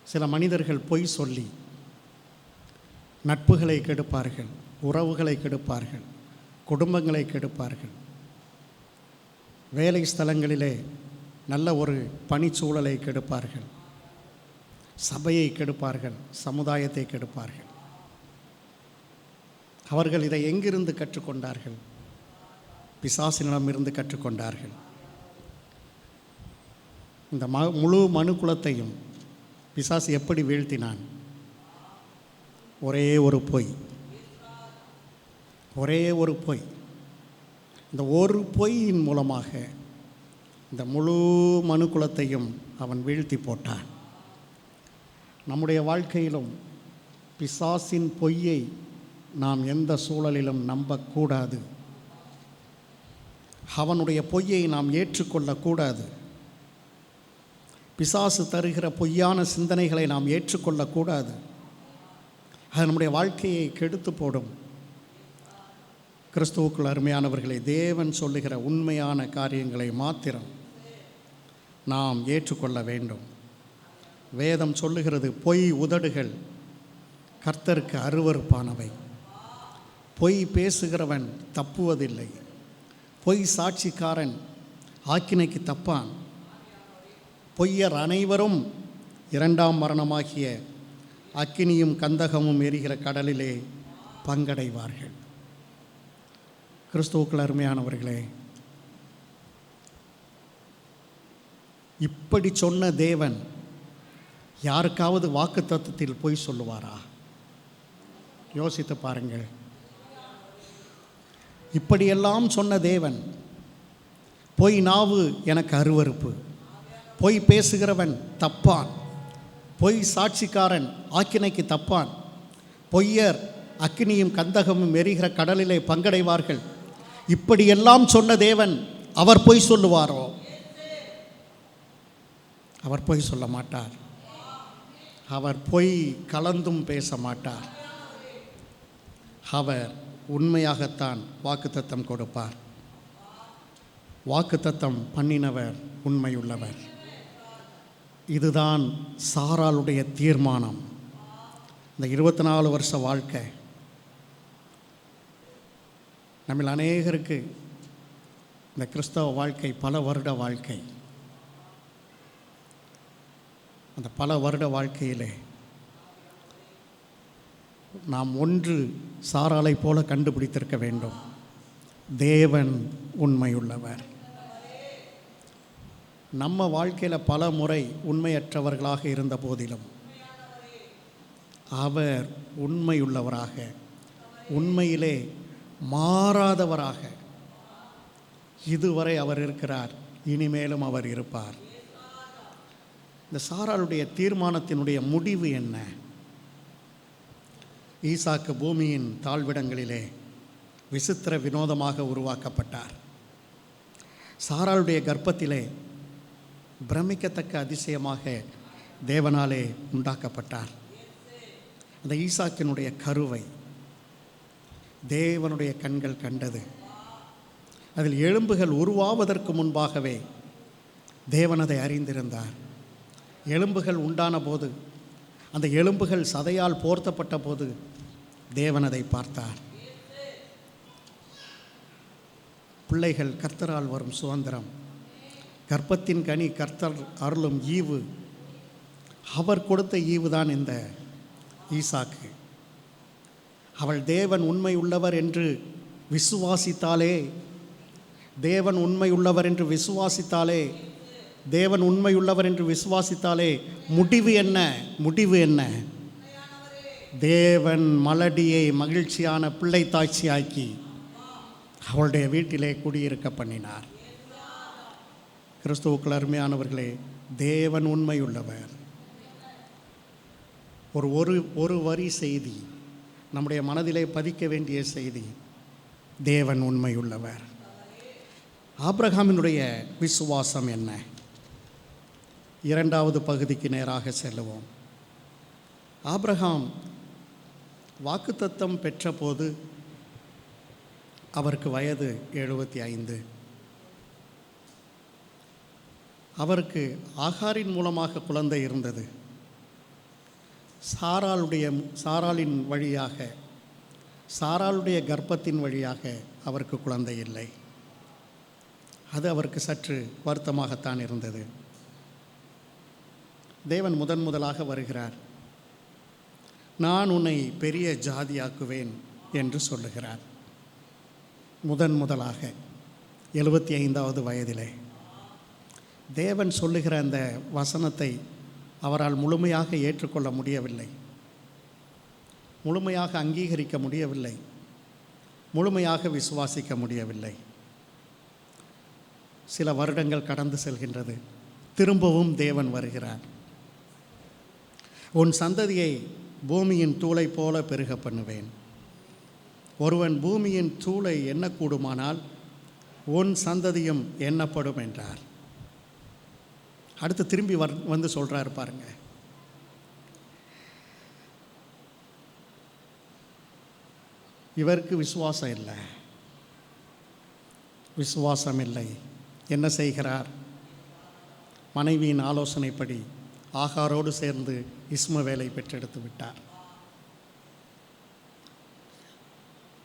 சில மனிதர்கள் பொய் சொல்லி நட்புகளை கெடுப்பார்கள், உறவுகளை கெடுப்பார்கள், குடும்பங்களை கெடுப்பார்கள். வேலை ஸ்தலங்களிலே நல்ல ஒரு பணிச்சூழலை கெடுப்பார்கள், சபையை கெடுப்பார்கள், சமுதாயத்தை கெடுப்பார்கள். அவர்கள் இதை எங்கிருந்து கற்றுக்கொண்டார்கள்? பிசாசினிடமிருந்து கற்றுக்கொண்டார்கள். இந்த முழு மனு குலத்தையும் பிசாசு எப்படி வீழ்த்தினான்? ஒரே ஒரு பொய், ஒரே ஒரு பொய். இந்த ஒரு பொய்யின் மூலமாக இந்த முழு மனு குலத்தையும் அவன் வீழ்த்தி போட்டான். நம்முடைய வாழ்க்கையிலும் பிசாசின் பொய்யை நாம் எந்த சூழலிலும் நம்பக்கூடாது. அவனுடைய பொய்யை நாம் ஏற்றுக்கொள்ளக்கூடாது. பிசாசு தருகிற பொய்யான சிந்தனைகளை நாம் ஏற்றுக்கொள்ளக்கூடாது. அது நம்முடைய வாழ்க்கையை கெடுத்து போடும். கிறிஸ்துவுக்குள் அருமையானவர்களை, தேவன் சொல்லுகிற உண்மையான காரியங்களை மாத்திரம் நாம் ஏற்றுக்கொள்ள வேண்டும். வேதம் சொல்லுகிறது, பொய் உதடுகள் கர்த்தருக்கு அருவருப்பானவை. பொய் பேசுகிறவன் தப்புவதில்லை. பொய் சாட்சிக்காரன் ஆக்கினைக்கு தப்பான். பொய்யர் அனைவரும் இரண்டாம் மரணமாகிய அக்கினியும் கந்தகமும் எரிகிற கடலிலே பங்கடைவார்கள். கிறிஸ்துவுக்குள் அருமையானவர்களே, இப்படி சொன்ன தேவன் யாருக்காவது வாக்குத்தத்தத்தில் பொய் சொல்லுவாரா? யோசித்து பாருங்கள். இப்படியெல்லாம் சொன்ன தேவன், பொய் நாவு எனக்கு அருவருப்பு, பொய் பேசுகிறவன் தப்பான், பொய் சாட்சிக்காரன் ஆக்கினைக்கு தப்பான், பொய்யர் அக்கினியும் கந்தகமும் எரிகிற கடலிலே பங்கடைவார்கள், இப்படியெல்லாம் சொன்ன தேவன் அவர் பொய் சொல்லுவாரோ? அவர் பொய் சொல்ல மாட்டார். அவர் பொய் கலந்தும் பேச மாட்டார். அவர் உண்மையாகத்தான் வாக்குத்தத்தம் கொடுப்பார். வாக்குத்தத்தம் பண்ணினவர் உண்மையுள்ளவர். இதுதான் சாராளுடைய தீர்மானம். இந்த 24 வருஷ வாழ்க்கை நம்மில் அநேகருக்கு இந்த கிறிஸ்தவ வாழ்க்கை பல வருட வாழ்க்கை. அந்த பல வருட வாழ்க்கையிலே நாம் ஒன்று சாராளை போல கண்டுபிடித்திருக்க வேண்டும். தேவன் உண்மையுள்ளவர். நம்ம வாழ்க்கையில் பல முறை உண்மையற்றவர்களாக இருந்த போதிலும் அவர் உண்மையுள்ளவராக, உண்மையிலே மாறாதவராக இதுவரை அவர் இருக்கிறார். இனிமேலும் அவர் இருப்பார். இந்த சாராளுடைய தீர்மானத்தினுடைய முடிவு என்ன? ஈசாக்கு பூமியின் தாழ்விடங்களிலே விசித்திர வினோதமாக உருவாக்கப்பட்டார். சாராளுடைய கர்ப்பத்திலே பிரமிக்கத்தக்க அதிசயமாக தேவனாலே உண்டாக்கப்பட்டார். அந்த ஈசாக்கினுடைய கருவை தேவனுடைய கண்கள் கண்டது. அதில் எலும்புகள் உருவாவதற்கு முன்பாகவே தேவன் அதை அறிந்திருந்தார். எலும்புகள் உண்டான போது, அந்த எலும்புகள் சதையால் போர்த்தப்பட்ட போது தேவன் அதை பார்த்தார். பிள்ளைகள் கர்த்தரால் வரும் சுதந்திரம், கர்ப்பத்தின் கனி கர்த்தர் அருளும் ஈவு. அவர் கொடுத்த ஈவு தான் இந்த ஈசாக்கு. அவள் தேவன் உண்மை உள்ளவர் என்று விசுவாசித்தாலே, தேவன் உண்மை உள்ளவர் என்று விசுவாசித்தாலே, தேவன் உண்மையுள்ளவர் என்று விசுவாசித்தாலே முடிவு என்ன? முடிவு என்ன? தேவன் மலடியை மகிழ்ச்சியான பிள்ளை தாட்சியாக்கி அவளுடைய வீட்டிலே குடியிருக்க பண்ணினார். கிறிஸ்துவுக்குள் அருமையானவர்களே, தேவன் உண்மையுள்ளவர். ஒரு வரி செய்தி நம்முடைய மனதிலே பதிக்க வேண்டிய செய்தி, தேவன் உண்மையுள்ளவர். ஆபிரகாமினுடைய விசுவாசம் என்ன? இரண்டாவது பகுதிக்கு நேராக செல்லுவோம். ஆபிரகாம் வாக்குத்தத்தம் பெற்றபோது அவருக்கு வயது 75. அவருக்கு ஆகாரின் மூலமாக குழந்தை இருந்தது. சாராளின் வழியாக, சாராளுடைய கர்ப்பத்தின் வழியாக அவருக்கு குழந்தை இல்லை. அது அவருக்கு சற்று வருத்தமாகத்தான் இருந்தது. தேவன் முதலாக வருகிறார். நான் உன்னை பெரிய ஜாதியாக்குவேன் என்று சொல்லுகிறார். முதலாக 75வது வயதிலே தேவன் சொல்லுகிற அந்த வசனத்தை அவரால் முழுமையாக ஏற்றுக்கொள்ள முடியவில்லை, முழுமையாக அங்கீகரிக்க முடியவில்லை, முழுமையாக விசுவாசிக்க முடியவில்லை. சில வருடங்கள் கடந்து செல்கின்றது. திரும்பவும் தேவன் வருகிறார். உன் சந்ததியை பூமியின் தூளை போல பெருக பண்ணுவேன். ஒருவன் பூமியின் தூளை எண்ணக்கூடுமானால் உன் சந்ததியும் எண்ணப்படும் என்றார். அடுத்து திரும்பி வந்து சொல்கிறார் பாருங்க. இவருக்கு விசுவாசம் இல்லை, விசுவாசம் இல்லை. என்ன செய்கிறார்? மனைவியின் ஆலோசனைப்படி ஆகாரோடு சேர்ந்து இஸ்மவேலை பெற்றெடுத்து விட்டார்.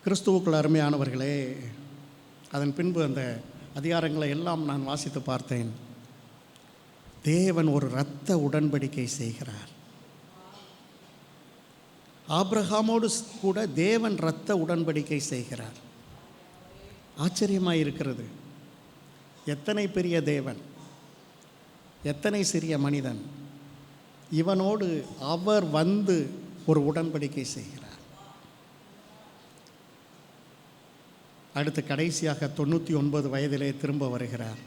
கிறிஸ்துவுக்குள் அருமையானவர்களே, அதன் பின்பு அந்த அதிகாரங்களை எல்லாம் நான் வாசித்து பார்த்தேன். தேவன் ஒரு இரத்த உடன்படிக்கை செய்கிறார். ஆபிரகாமோடு கூட தேவன் இரத்த உடன்படிக்கை செய்கிறார். ஆச்சரியமாக இருக்கிறது. எத்தனை பெரிய தேவன், எத்தனை சிறிய மனிதன். இவனோடு அவர் வந்து ஒரு உடன்படிக்கை செய்கிறார். அடுத்து கடைசியாக 99 வயதிலே திரும்ப வருகிறார்.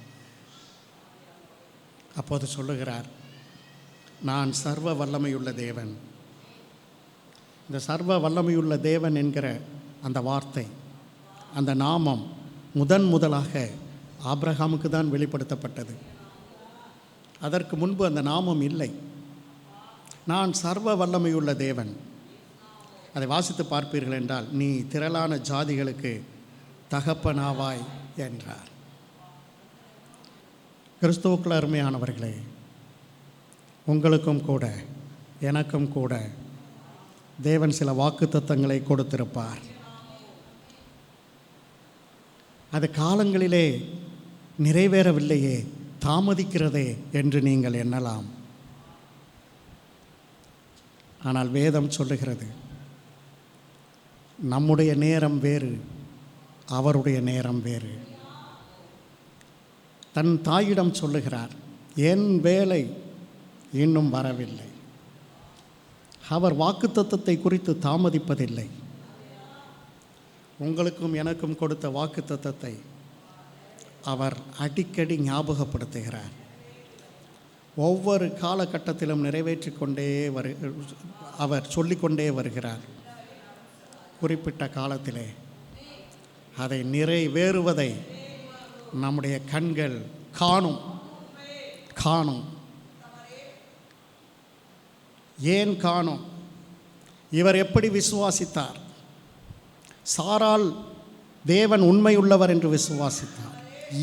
அப்போது சொல்லுகிறார், நான் சர்வ வல்லமையுள்ள தேவன். இந்த சர்வ வல்லமையுள்ள தேவன் என்கிற அந்த வார்த்தை, அந்த நாமம் முதலாக ஆபிரகாமுக்கு தான் வெளிப்படுத்தப்பட்டது. அதற்கு முன்பு அந்த நாமம் இல்லை. நான் சர்வ வல்லமையுள்ள தேவன். அதை வாசித்து பார்ப்பீர்கள் என்றால், நீ திரளான ஜாதிகளுக்கு தகப்பனாவாய் என்றார். கிறிஸ்துவுக்குள் அருமையானவர்களே, உங்களுக்கும் கூட எனக்கும் கூட தேவன் சில வாக்குத்தத்தங்களை கொடுத்திருப்பார். அது காலங்களிலே நிறைவேறவில்லையே, தாமதிக்கிறதே என்று நீங்கள் எண்ணலாம். ஆனால் வேதம் சொல்லுகிறது, நம்முடைய நேரம் வேறு, அவருடைய நேரம் வேறு. தன் தாயிடம் சொல்லுகிறார், என் வேலை இன்னும் வரவில்லை. அவர் வாக்குத்தத்தத்தை குறித்து தாமதிப்பதில்லை. உங்களுக்கும் எனக்கும் கொடுத்த வாக்குத்தத்தத்தை அவர் அடிக்கடி ஞாபகப்படுத்துகிறார். ஒவ்வொரு காலகட்டத்திலும் நிறைவேற்றிக்கொண்டே அவர் சொல்லிக்கொண்டே வருகிறார். குறிப்பிட்ட காலத்திலே அதை நிறைவேறுவதை நம்முடைய கண்கள் காணும். ஏன் காணும்? இவர் எப்படி விசுவாசித்தார்? சாராள் தேவன் உண்மையுள்ளவர் என்று விசுவாசித்தார்.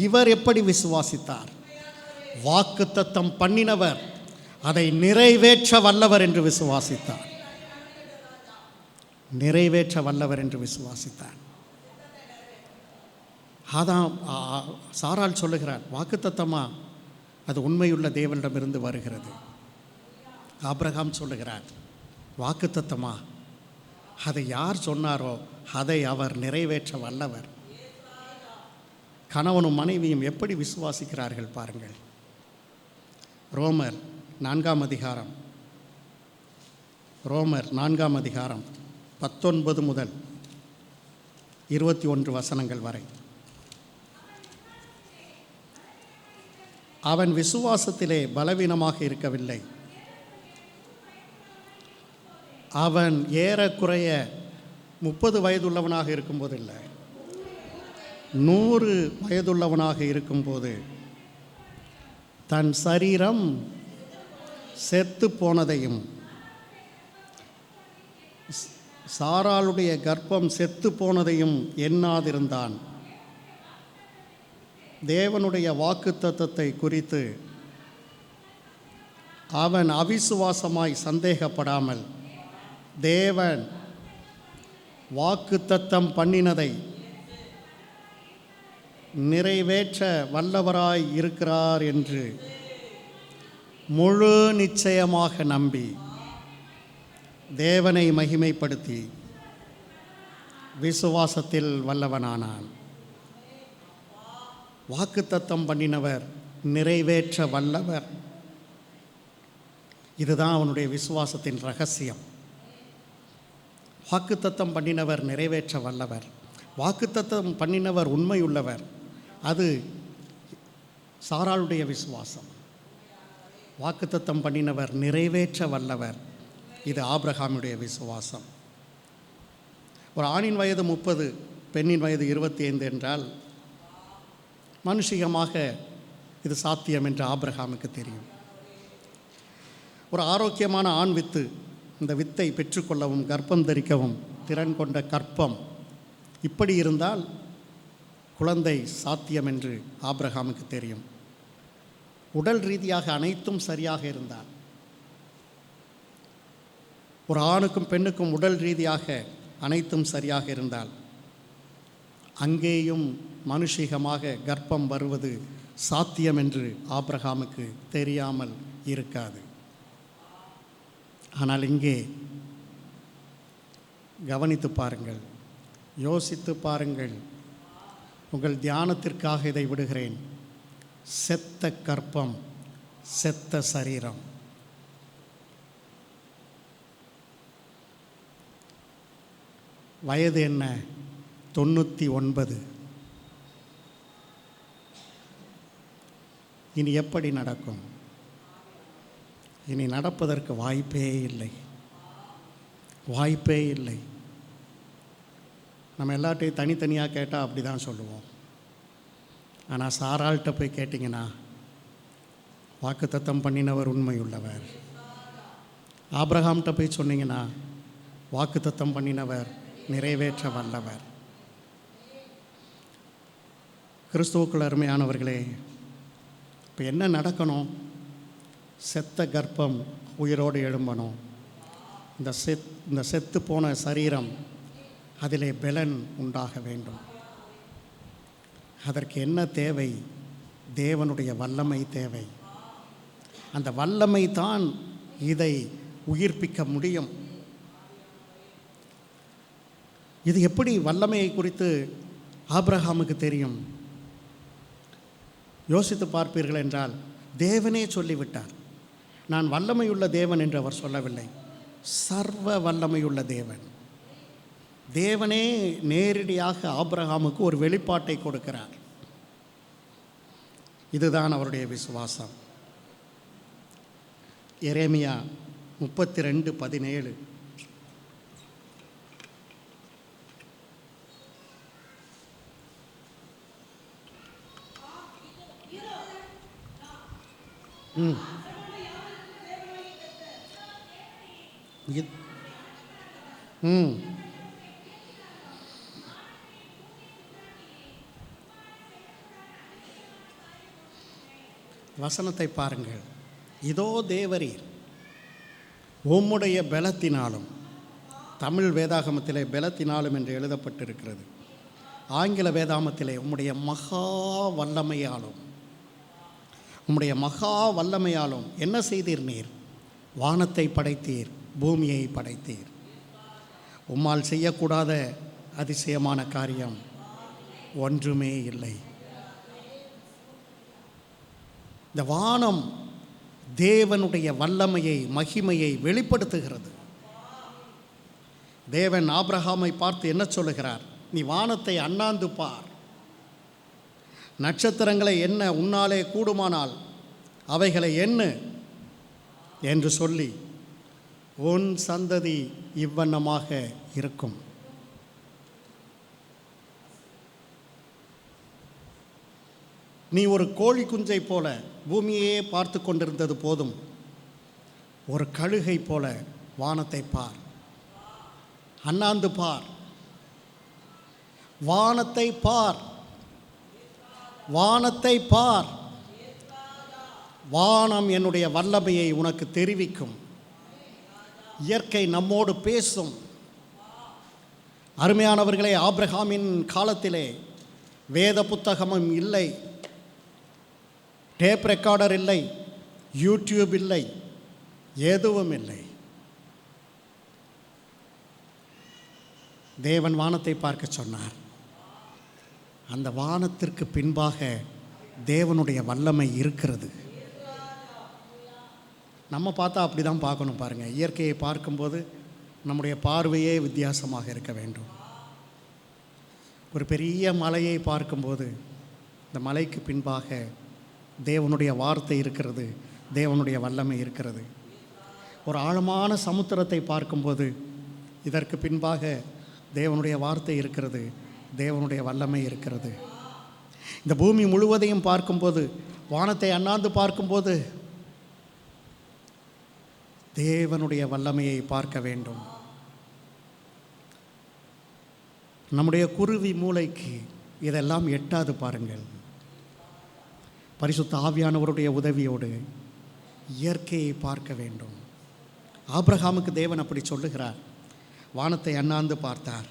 இவர் எப்படி விசுவாசித்தார்? வாக்குத்தத்தம் பண்ணினவர் அதை நிறைவேற்ற வல்லவர் என்று விசுவாசித்தார். அதான் சாராள் சொல்லுகிறார், வாக்குத்தத்தமா அது உண்மையுள்ள தேவனிடமிருந்து வருகிறது. ஆபிரகாம் சொல்லுகிறார், வாக்குத்தத்தமா அதை யார் சொன்னாரோ அதை அவர் நிறைவேற்ற வல்லவர். கணவனும் மனைவியும் எப்படி விசுவாசிக்கிறார்கள் பாருங்கள். ரோமர் 4 அதிகாரம் 19 முதல் 21 வசனங்கள் வரை. அவன் விசுவாசத்திலே பலவீனமாக இருக்கவில்லை. அவன் ஏறக்குறைய 30 வயதுள்ளவனாக இருக்கும்போது இல்லை, 100 வயதுள்ளவனாக இருக்கும்போது தன் சரீரம் செத்து போனதையும் சாராளுடைய கர்ப்பம் செத்து போனதையும் எண்ணாதிருந்தான். தேவனுடைய வாக்குத்தத்தத்தை குறித்து அவன் அவிசுவாசமாய் சந்தேகப்படாமல் தேவன் வாக்குத்தத்தம் பண்ணினதை நிறைவேற்ற வல்லவராய் இருக்கிறார் என்று முழு நிச்சயமாக நம்பி தேவனை மகிமைப்படுத்தி விசுவாசத்தில் வல்லவனானான். வாக்குத்தத்தம் பண்ணினவர் நிறைவேற்ற வல்லவர். இதுதான் அவனுடைய விசுவாசத்தின் ரகசியம். வாக்குத்தத்தம் பண்ணினவர் நிறைவேற்ற வல்லவர், வாக்குத்தத்தம் பண்ணினவர் உண்மையுள்ளவர். அது சாராளுடைய விசுவாசம். வாக்குத்தத்தம் பண்ணினவர் நிறைவேற்ற வல்லவர், இது ஆபிரகாமுடைய விசுவாசம். ஒரு ஆணின் வயது 30, பெண்ணின் வயது 25 என்றால் மனுஷிகமாக இது சாத்தியம் என்று ஆபிரகாமுக்கு தெரியும். ஒரு ஆரோக்கியமான ஆண் வித்து, இந்த வித்தை பெற்றுக்கொள்ளவும் கர்ப்பம் தரிக்கவும் திறன் கொண்ட கர்ப்பம் இப்படி இருந்தால் குழந்தை சாத்தியம் என்று ஆபிரகாமுக்கு தெரியும். உடல் ரீதியாக அனைத்தும் சரியாக இருந்தால், ஒரு ஆணுக்கும் பெண்ணுக்கும் உடல் ரீதியாக அனைத்தும் சரியாக இருந்தால் அங்கேயும் மனுஷிகமாக கர்ப்பம் வருவது சாத்தியம் என்று ஆபிரகாமுக்கு தெரியாமல் இருக்காது. ஆனால் இங்கே கவனித்து பாருங்கள், யோசித்து பாருங்கள். உங்கள் தியானத்திற்காக இதை விடுகிறேன். செத்த கர்ப்பம், செத்த சரீரம். வயது என்ன? 99. இனி எப்படி நடக்கும்? இனி நடப்பதற்கு வாய்ப்பே இல்லை. நம்ம எல்லாட்டையும் தனித்தனியாக கேட்டால் அப்படி தான் சொல்லுவோம். ஆனால் சாராள்கிட்ட போய் கேட்டிங்கன்னா, வாக்குத்தத்தம் பண்ணினவர் உண்மையுள்ளவர். ஆபிரகாம்கிட்ட போய் சொன்னீங்கன்னா, வாக்குத்தத்தம் பண்ணினவர் நிறைவேற்ற வல்லவர். கிறிஸ்துவுக்குள் அருமையானவர்களே, இப்போ என்ன நடக்கணும்? செத்த கர்ப்பம் உயிரோடு எழும்பணும். இந்த செத்து போன சரீரம், அதிலே பலன் உண்டாக வேண்டும். அதற்கு என்ன தேவை? தேவனுடைய வல்லமை தேவை. அந்த வல்லமை தான் இதை உயிர்ப்பிக்க முடியும். இது எப்படி வல்லமையை குறித்து ஆபிரகாமுக்கு தெரியும்? யோசித்து பார்ப்பீர்கள் என்றால், தேவனே சொல்லிவிட்டார். நான் வல்லமையுள்ள தேவன் என்று அவர் சொல்லவில்லை, சர்வ வல்லமையுள்ள தேவன். தேவனே நேரடியாக ஆபிரகாமுக்கு ஒரு வெளிப்பாட்டை கொடுக்கிறார். இதுதான் அவருடைய விசுவாசம். எரேமியா 32:17. வசனத்தை பாருங்கள். இதோ தேவரீர் உம்முடைய பலத்தினாலும், தமிழ் வேதாகமத்திலே பலத்தினாலும் என்று எழுதப்பட்டிருக்கிறது. ஆங்கில வேதாகமத்திலே உம்முடைய மகா வல்லமையாலும், உம்முடைய மகா வல்லமையாலும் என்ன செய்தீர்? நீர் வானத்தை படைத்தீர், பூமியை படைத்தீர். உம்மால் செய்யக்கூடாத அதிசயமான காரியம் ஒன்றுமே இல்லை. இந்த வானம் தேவனுடைய வல்லமையை, மகிமையை வெளிப்படுத்துகிறது. தேவன் ஆபிரகாமை பார்த்து என்ன சொல்லுகிறார்? நீ வானத்தை அண்ணாந்து பார், நட்சத்திரங்களை எண்ண உன்னாலே கூடுமானால் அவைகளை எண்ணு என்று சொல்லி, உன் சந்ததி இவ்வண்ணமாக இருக்கும். நீ ஒரு கோழி குஞ்சை போல பூமியே பார்த்து கொண்டிருந்தது போதும், ஒரு கழுகை போல வானத்தை பார், அண்ணாந்து பார், வானத்தை பார், வானத்தை பார். வானம் என்னுடைய வல்லமையை உனக்கு தெரிவிக்கும். இயற்கை நம்மோடு பேசும். அருமையானவர்களே, ஆபிரகாமின் காலத்திலே வேத புத்தகமும் இல்லை, டேப் ரெக்கார்டர் இல்லை, யூடியூப் இல்லை, எதுவும் இல்லை. தேவன் வானத்தை பார்க்க சொன்னார். அந்த வானத்திற்கு பின்பாக தேவனுடைய வல்லமை இருக்கிறது. நம்ம பார்த்தா அப்படி தான் பார்க்கணும். பாருங்கள், இயற்கையை பார்க்கும்போது நம்முடைய பார்வையே வித்தியாசமாக இருக்க வேண்டும். ஒரு பெரிய மலையை பார்க்கும்போது இந்த மலைக்கு பின்பாக தேவனுடைய வார்த்தை இருக்கிறது, தேவனுடைய வல்லமை இருக்கிறது. ஒரு ஆழமான சமுத்திரத்தை பார்க்கும்போது இதற்கு பின்பாக தேவனுடைய வார்த்தை இருக்கிறது, தேவனுடைய வல்லமை இருக்கிறது. இந்த பூமி முழுவதையும் பார்க்கும்போது, வானத்தை அண்ணாந்து பார்க்கும்போது தேவனுடைய வல்லமையை பார்க்க வேண்டும். நம்முடைய குருவி மூளைக்கு இதெல்லாம் எட்டாது. பாருங்கள், பரிசுத்த ஆவியானவருடைய உதவியோடு இயற்கையை பார்க்க வேண்டும். ஆபிரகாமுக்கு தேவன் அப்படி சொல்லுகிறார். வானத்தை அண்ணாந்து பார்த்தார்.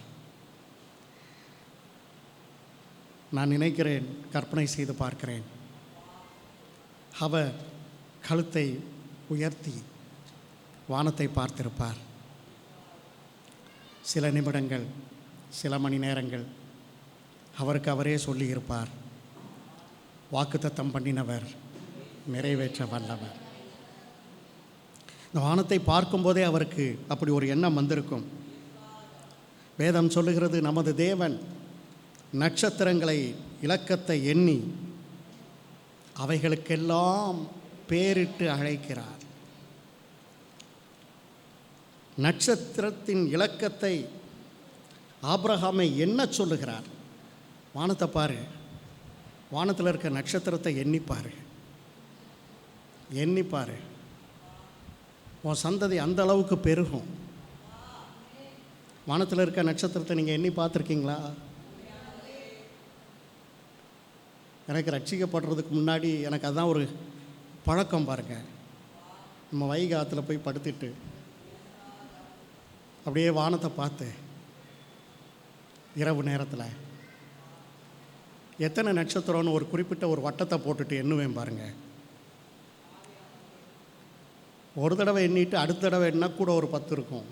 நான் நினைக்கிறேன், கற்பனை செய்து பார்க்கிறேன், அவர் கழுத்தை உயர்த்தி வானத்தை பார்த்திருப்பார். சில நிமிடங்கள், சில மணி நேரங்கள் அவருக்கு அவரே சொல்லியிருப்பார், வாக்குத்தத்தம் பண்ணினவர் நிறைவேற்ற வல்லவர். இந்த வானத்தை பார்க்கும்போதே அவருக்கு அப்படி ஒரு எண்ணம் வந்திருக்கும். வேதம் சொல்லுகிறது, நமது தேவன் நட்சத்திரங்களை, இலக்கத்தை எண்ணி அவைகளுக்கெல்லாம் பேரிட்டு அழைக்கிறார். நட்சத்திரத்தின் இலக்கத்தை ஆபிரகாமை என்ன சொல்லுகிறார்? வானத்தை பாரு, வானத்தில் இருக்க நட்சத்திரத்தை எண்ணிப்பார், எண்ணிப்பார், உன் சந்ததி அந்த அளவுக்கு பெருகும். வானத்தில் இருக்க நட்சத்திரத்தை நீங்கள் எண்ணி பார்த்துருக்கீங்களா? எனக்கு ரட்சிக்கப்படுறதுக்கு முன்னாடி எனக்கு அதுதான் ஒரு பழக்கம். பாருங்கள், நம்ம வைகை ஆற்றுல போய் படுத்துட்டு அப்படியே வானத்தை பார்த்து இரவு நேரத்தில் எத்தனை நட்சத்திரம்னு ஒரு குறிப்பிட்ட ஒரு வட்டத்தை போட்டுட்டு எண்ணுவேன். பாருங்கள், ஒரு தடவை எண்ணிட்டு அடுத்த தடவை எண்ணா கூட ஒரு 10 இருக்கும்.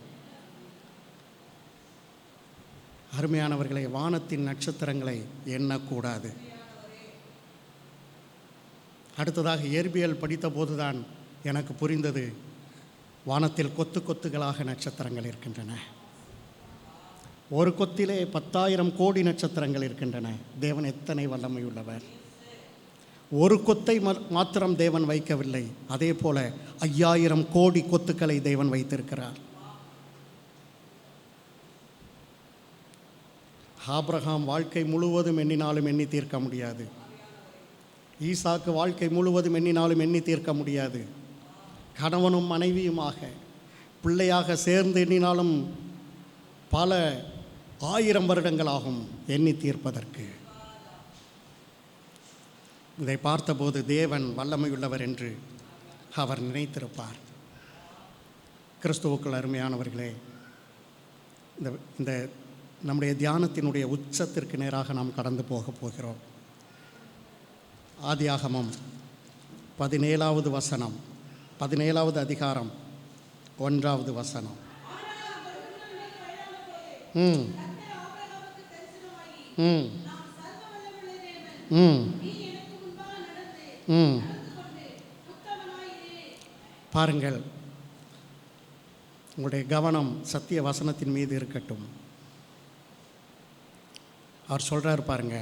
அருமையானவர்களை, வானத்தின் நட்சத்திரங்களை எண்ணக்கூடாது. அடுத்ததாக இயற்பியல் படித்த போதுதான் எனக்கு புரிந்தது, வானத்தில் கொத்து கொத்துகளாக நட்சத்திரங்கள் இருக்கின்றன. ஒரு கொத்திலே 10,000 கோடி நட்சத்திரங்கள் இருக்கின்றன. தேவன் எத்தனை வல்லமை உள்ளவர்! ஒரு கொத்தை மாத்திரம் தேவன் வைக்கவில்லை, அதே போல 5000 கோடி கொத்துக்களை தேவன் வைத்திருக்கிறார். ஆபிரகாம் வாழ்க்கை முழுவதும் எண்ணினாலும் எண்ணி தீர்க்க முடியாது. ஈசாக்கு வாழ்க்கை முழுவதும் எண்ணினாலும் எண்ணி தீர்க்க முடியாது. கணவனும் மனைவியுமாக பிள்ளையாக சேர்ந்து எண்ணினாலும் பல 1000 வருடங்களாகும் எண்ணி தீர்ப்பதற்கு. இதை பார்த்தபோது தேவன் வல்லமையுள்ளவர் என்று அவர் நினைத்திருப்பார். கிறிஸ்துவுக்குள் அருமையானவர்களே, இந்த நம்முடைய தியானத்தினுடைய உச்சத்திற்கு நேராக நாம் கடந்து போகிறோம். ஆதியாகமம் 17வது வசனம், 17வது அதிகாரம் 1வது வசனம். ம் ம் ம் ம் பாருங்கள், உங்களுடைய கவனம் சத்திய வசனத்தின் மீது இருக்கட்டும். அவர் சொல்கிறார் பாருங்க,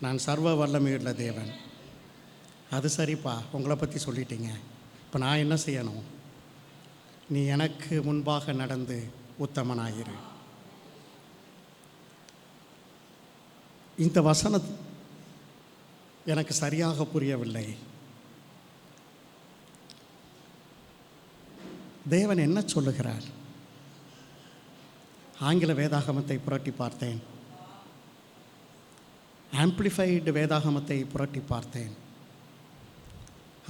நான் சர்வ வல்லமையுள்ள தேவன். அது சரிப்பா, உங்களை பற்றி சொல்லிட்டீங்க. இப்போ நான் என்ன செய்யணும்? நீ எனக்கு முன்பாக நடந்து உத்தமனாயிரு. இந்த வசனம் எனக்கு சரியாக புரியவில்லை. தேவன் என்ன சொல்லுகிறார்? ஆங்கில வேதாகமத்தை புரட்டி பார்த்தேன், ஆம்பிளிஃபைடு வேதாகமத்தை புரட்டி பார்த்தேன்.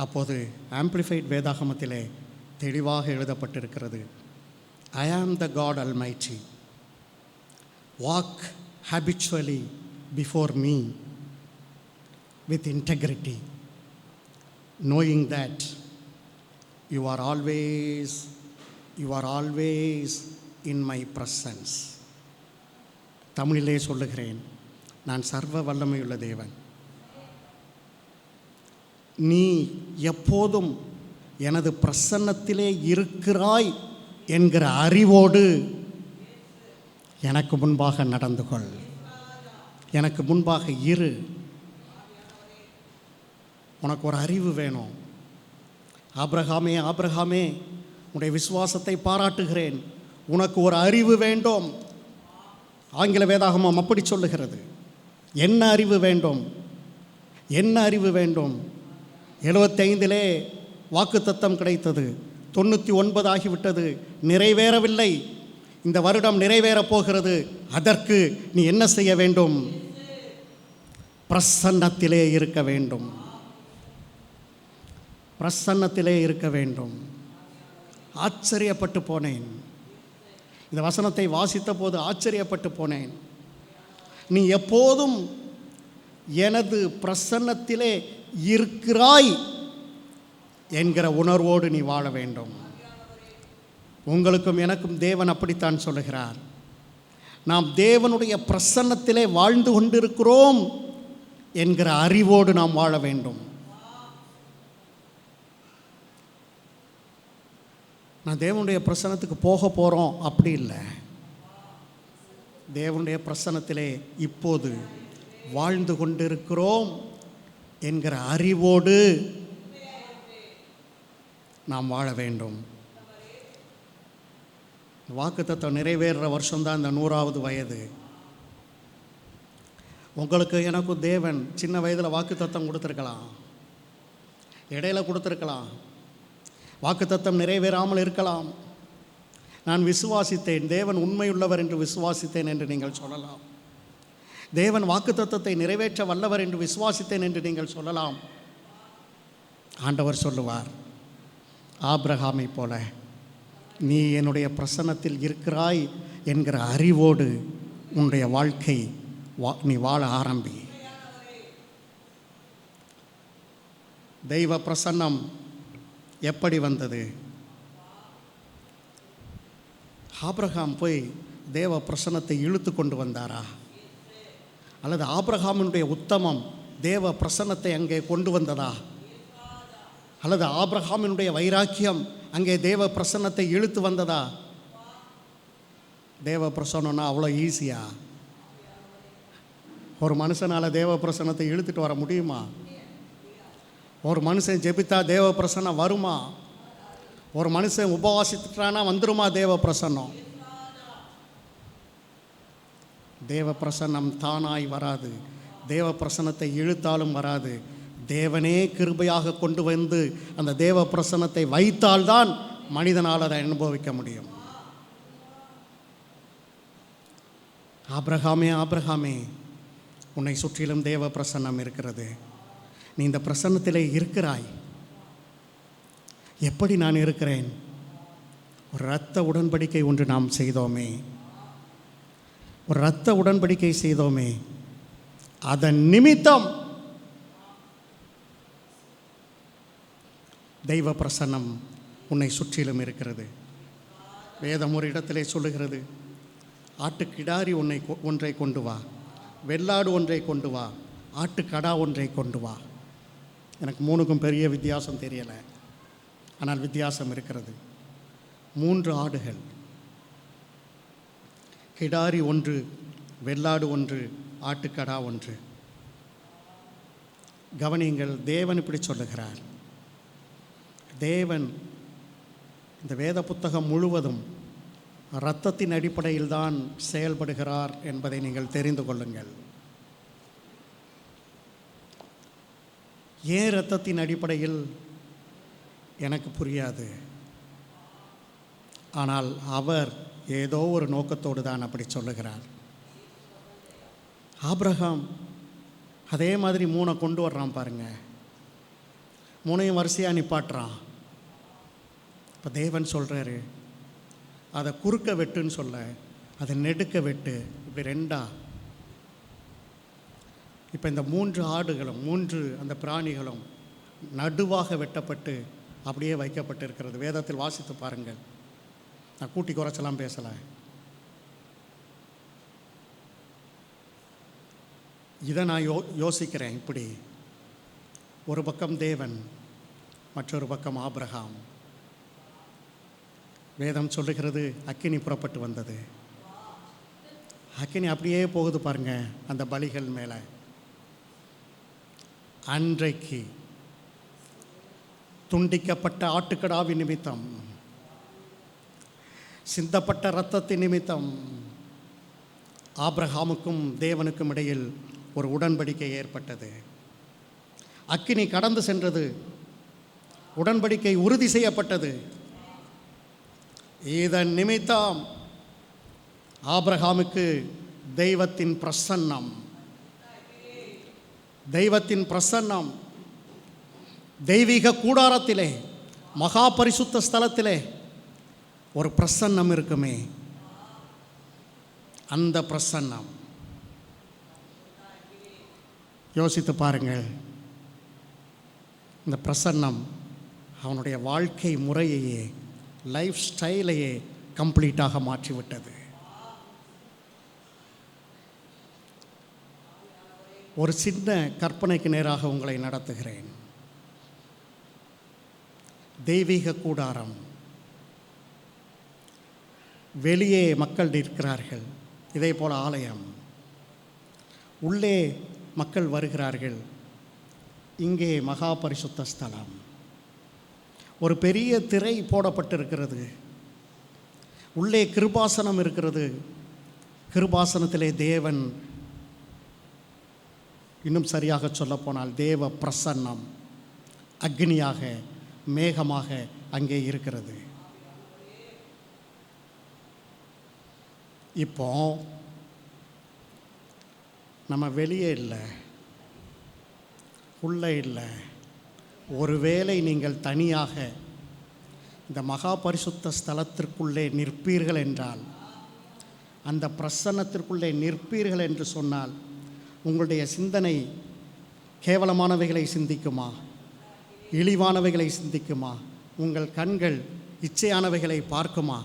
அப்போது ஆம்பிளிஃபைடு வேதாகமத்திலே தெளிவாக எழுதப்பட்டிருக்கிறது, I am the God almighty, walk habitually before me with integrity, knowing that you are always in my presence. தமிழிலே சொல்லுகிறேன், நான் சர்வ வல்லமையுள்ள தேவன். நீ எப்போதும் எனது பிரசன்னத்திலே இருக்கிறாய் என்கிற அறிவோடு எனக்கு முன்பாக நடந்து கொள், எனக்கு முன்பாக இரு. உனக்கு ஒரு அறிவு வேணும். ஆபிரகாமே, ஆபிரகாமே, உன்னுடைய விசுவாசத்தை பாராட்டுகிறேன், உனக்கு ஒரு அறிவு வேண்டும். ஆங்கில வேதாகமம் அப்படி சொல்லுகிறது. என்ன அறிவு வேண்டும்? என்ன அறிவு வேண்டும்? 75 வாக்குத்தத்தம் கிடைத்தது, 99 ஆகிவிட்டது, நிறைவேறவில்லை. இந்த வருடம் நிறைவேறப் போகிறது. அதற்கு நீ என்ன செய்ய வேண்டும்? பிரசன்னத்திலே இருக்க வேண்டும். பிரசன்னத்திலே இருக்க வேண்டும். ஆச்சரியப்பட்டு போனேன். இந்த வசனத்தை வாசித்த போது ஆச்சரியப்பட்டு போனேன். நீ எப்போதும் எனது பிரசன்னத்திலே இருக்கிறாய் என்கிற உணர்வோடு நீ வாழ வேண்டும். உங்களுக்கும் எனக்கும் தேவன் அப்படித்தான் சொல்லுகிறார். நாம் தேவனுடைய பிரசன்னத்திலே வாழ்ந்து கொண்டிருக்கிறோம் என்கிற அறிவோடு நாம் வாழ வேண்டும். நான் தேவனுடைய பிரசன்னத்துக்கு போக போகிறோம் அப்படி இல்லை. தேவனுடைய பிரசன்னத்திலே இப்போது வாழ்ந்து கொண்டிருக்கிறோம் என்கிற அறிவோடு நாம் வாழ வேண்டும். வாக்குத்தத்தம் நிறைவேறுற வருஷம்தான் இந்த 100வது வயது. உங்களுக்கு எனக்கும் தேவன் சின்ன வயதில் வாக்குத்தத்தம் கொடுத்துருக்கலாம், இடையில கொடுத்துருக்கலாம், வாக்குத்தத்தம் நிறைவேறாமல் இருக்கலாம். நான் விசுவாசித்தேன், தேவன் உண்மையுள்ளவர் என்று விசுவாசித்தேன் என்று நீங்கள் சொல்லலாம். தேவன் வாக்குத்தத்தத்தை நிறைவேற்ற வல்லவர் என்று விசுவாசித்தேன் என்று நீங்கள் சொல்லலாம். ஆண்டவர் சொல்லுவார், ஆபிரகாமை போல நீ என்னுடைய பிரசன்னத்தில் இருக்கிறாய் என்கிற அறிவோடு உன்னுடைய வாழ்க்கை நீ வாழ ஆரம்பி. தெய்வ பிரசன்னம் எப்படி வந்தது? ஆபிரகாம் போய் தேவ பிரசன்னத்தை இழுத்து கொண்டு வந்தாரா? அல்லது ஆபிரகாமினுடைய உத்தமம் தேவ பிரசன்னத்தை அங்கே கொண்டு வந்ததா? அல்லது ஆபிரகாமினுடைய வைராக்கியம் அங்கே தேவ பிரசன்னத்தை இழுத்து வந்ததா? தேவ பிரசன்னம்னா அவ்வளோ ஈஸியா? ஒரு மனுஷனால் தேவ பிரசன்னத்தை இழுத்துட்டு வர முடியுமா? ஒரு மனுஷன் ஜெபித்தா தேவ பிரசன்னம் வருமா? ஒரு மனுஷன் உபவாசித்துட்டானா வந்துருமா தேவ பிரசன்னம்? தேவ பிரசன்னம் தானாய் வராது. தேவ பிரசன்னத்தை இழுத்தாலும் வராது. தேவனே கிருபையாக கொண்டு வந்து அந்த தேவ பிரசன்னத்தை வைத்தால்தான் மனிதனால் அதை அனுபவிக்க முடியும். ஆபிரகாமே, ஆபிரகாமே, உன்னை சுற்றிலும் தேவ பிரசன்னம் இருக்கிறது. நீ இந்த பிரசன்னத்திலே இருக்கிறாய். எப்படி நான் இருக்கிறேன்? ஒரு இரத்த உடன்படிக்கை ஒன்று நாம் செய்தோமே, ஒரு இரத்த உடன்படிக்கை செய்தோமே, அதன் நிமித்தம் தெய்வ பிரசன்னம் உன்னை சுற்றிலும் இருக்கிறது. வேதம் ஒரு இடத்திலே சொல்லுகிறது, ஆட்டுக்கிடாரி ஒன்றை கொண்டு வா, வெள்ளாடு ஒன்றை கொண்டு வா, ஆட்டுக்கடா ஒன்றை கொண்டு வா. எனக்கு மூணுக்கும் பெரிய வித்தியாசம் தெரியலை, ஆனால் வித்தியாசம் இருக்கிறது. 3 ஆடுகள், கிடாரி ஒன்று, வெள்ளாடு ஒன்று, ஆட்டுக்கடா ஒன்று. கவனியுங்கள், தேவன் இப்படி சொல்லுகிறார். தேவன் இந்த வேத புத்தகம் முழுவதும் இரத்தத்தின் அடிப்படையில் தான் செயல்படுகிறார் என்பதை நீங்கள் தெரிந்து கொள்ளுங்கள். ஏன் இரத்தத்தின் அடிப்படையில் எனக்கு புரியாது. ஆனால் அவர் ஏதோ ஒரு நோக்கத்தோடு தான் அப்படி சொல்லுகிறார். ஆபிரகாம் அதே மாதிரி 3 கொண்டு வர்றான் பாருங்க. 3 வரிசையாக நிப்பாட்டுறான். இப்போ தேவன் சொல்கிறாரு, அதை குறுக்க வெட்டுன்னு சொல்ல, அதை நெடுக்க வெட்டு, இப்படி 2. இப்போ இந்த 3 ஆடுகளும் 3 அந்த பிராணிகளும் நடுவாக வெட்டப்பட்டு அப்படியே வைக்கப்பட்டு இருக்கிறது. வேதத்தில் வாசித்து பாருங்கள். நான் கூட்டி குறைச்சலாம் பேசலை. இதை நான் யோசிக்கிறேன் இப்படி. ஒரு பக்கம் தேவன், மற்றொரு பக்கம் ஆபிரகாம். வேதம் சொல்லுகிறது, அக்கினி புறப்பட்டு வந்தது. அக்கினி அப்படியே போகுது பாருங்க அந்த பலிகள் மேலே. அன்றைக்கு துண்டிக்கப்பட்ட ஆட்டுக்கடாவின் நிமித்தம், சிந்தப்பட்ட இரத்தத்தின் நிமித்தம் ஆபிரகாமுக்கும் தேவனுக்கும் இடையில் ஒரு உடன்படிக்கை ஏற்பட்டது. அக்கினி கடந்து சென்றது, உடன்படிக்கை உறுதி செய்யப்பட்டது. இதன் நிமித்தம் ஆபிரகாமுக்கு தெய்வத்தின் பிரசன்னம், தெய்வத்தின் பிரசன்னம், தெய்வீக கூடாரத்திலே, மகா பரிசுத்த ஸ்தலத்திலே ஒரு பிரசன்னம் இருக்குமே, அந்த பிரசன்னம் யோசித்து பாருங்கள். இந்த பிரசன்னம் அவனுடைய வாழ்க்கை முறையையே, லைஃப் ஸ்டைலையே கம்ப்ளீட்டாக மாற்றிவிட்டது. ஒரு சின்ன கற்பனைக்கு நேராக உங்களை நடத்துகிறேன். தெய்வீக கூடாரம், வெளியே மக்கள் இருக்கிறார்கள், இதே போல் ஆலயம், உள்ளே மக்கள் வருகிறார்கள். இங்கே மகா பரிசுத்த ஸ்தலம், ஒரு பெரிய திரை போடப்பட்டிருக்கிறது. உள்ளே கிருபாசனம் இருக்கிறது. கிருபாசனத்திலே தேவன், இன்னும் சரியாக சொல்லப்போனால் தேவ பிரசன்னம் அக்னியாக, மேகமாக அங்கே இருக்கிறது. இப்போ நம்ம வெளியே இல்லை, உள்ளே இல்லை. ஒருவேளை நீங்கள் தனியாக இந்த மகா பரிசுத்த ஸ்தலத்திற்குள்ளே நிற்பீர்கள் என்றால், அந்த பிரசன்னத்திற்குள்ளே நிற்பீர்கள் என்று சொன்னால், உங்களுடைய சிந்தனை கேவலமானவைகளை சிந்திக்குமா, இழிவானவைகளை சிந்திக்குமா? உங்கள் கண்கள் இச்சையானவைகளை பார்க்குமா?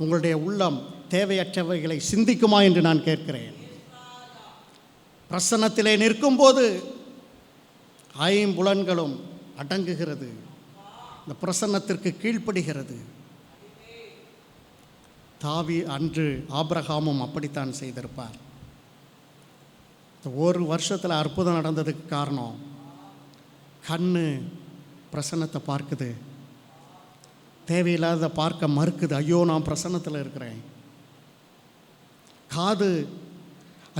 உங்களுடைய உள்ளம் தேவையற்றவைகளை சிந்திக்குமா என்று நான் கேட்கிறேன். பிரசன்னத்திலே நிற்கும்போது ஐம்புலன்களும் அடங்குகிறது, இந்த பிரசன்னத்திற்கு கீழ்ப்படுகிறது. அன்று ஆபிரகாமும் அப்படித்தான் செய்திருப்பார். ஒரு வருஷத்தில் அற்புதம் நடந்ததுக்கு காரணம் கண்ணு பிரசன்னத்தை பார்க்குது, தேவையில்லாத பார்க்க மறுக்குது. ஐயோ நான் பிரசன்னத்தில் இருக்கிறேன். காது,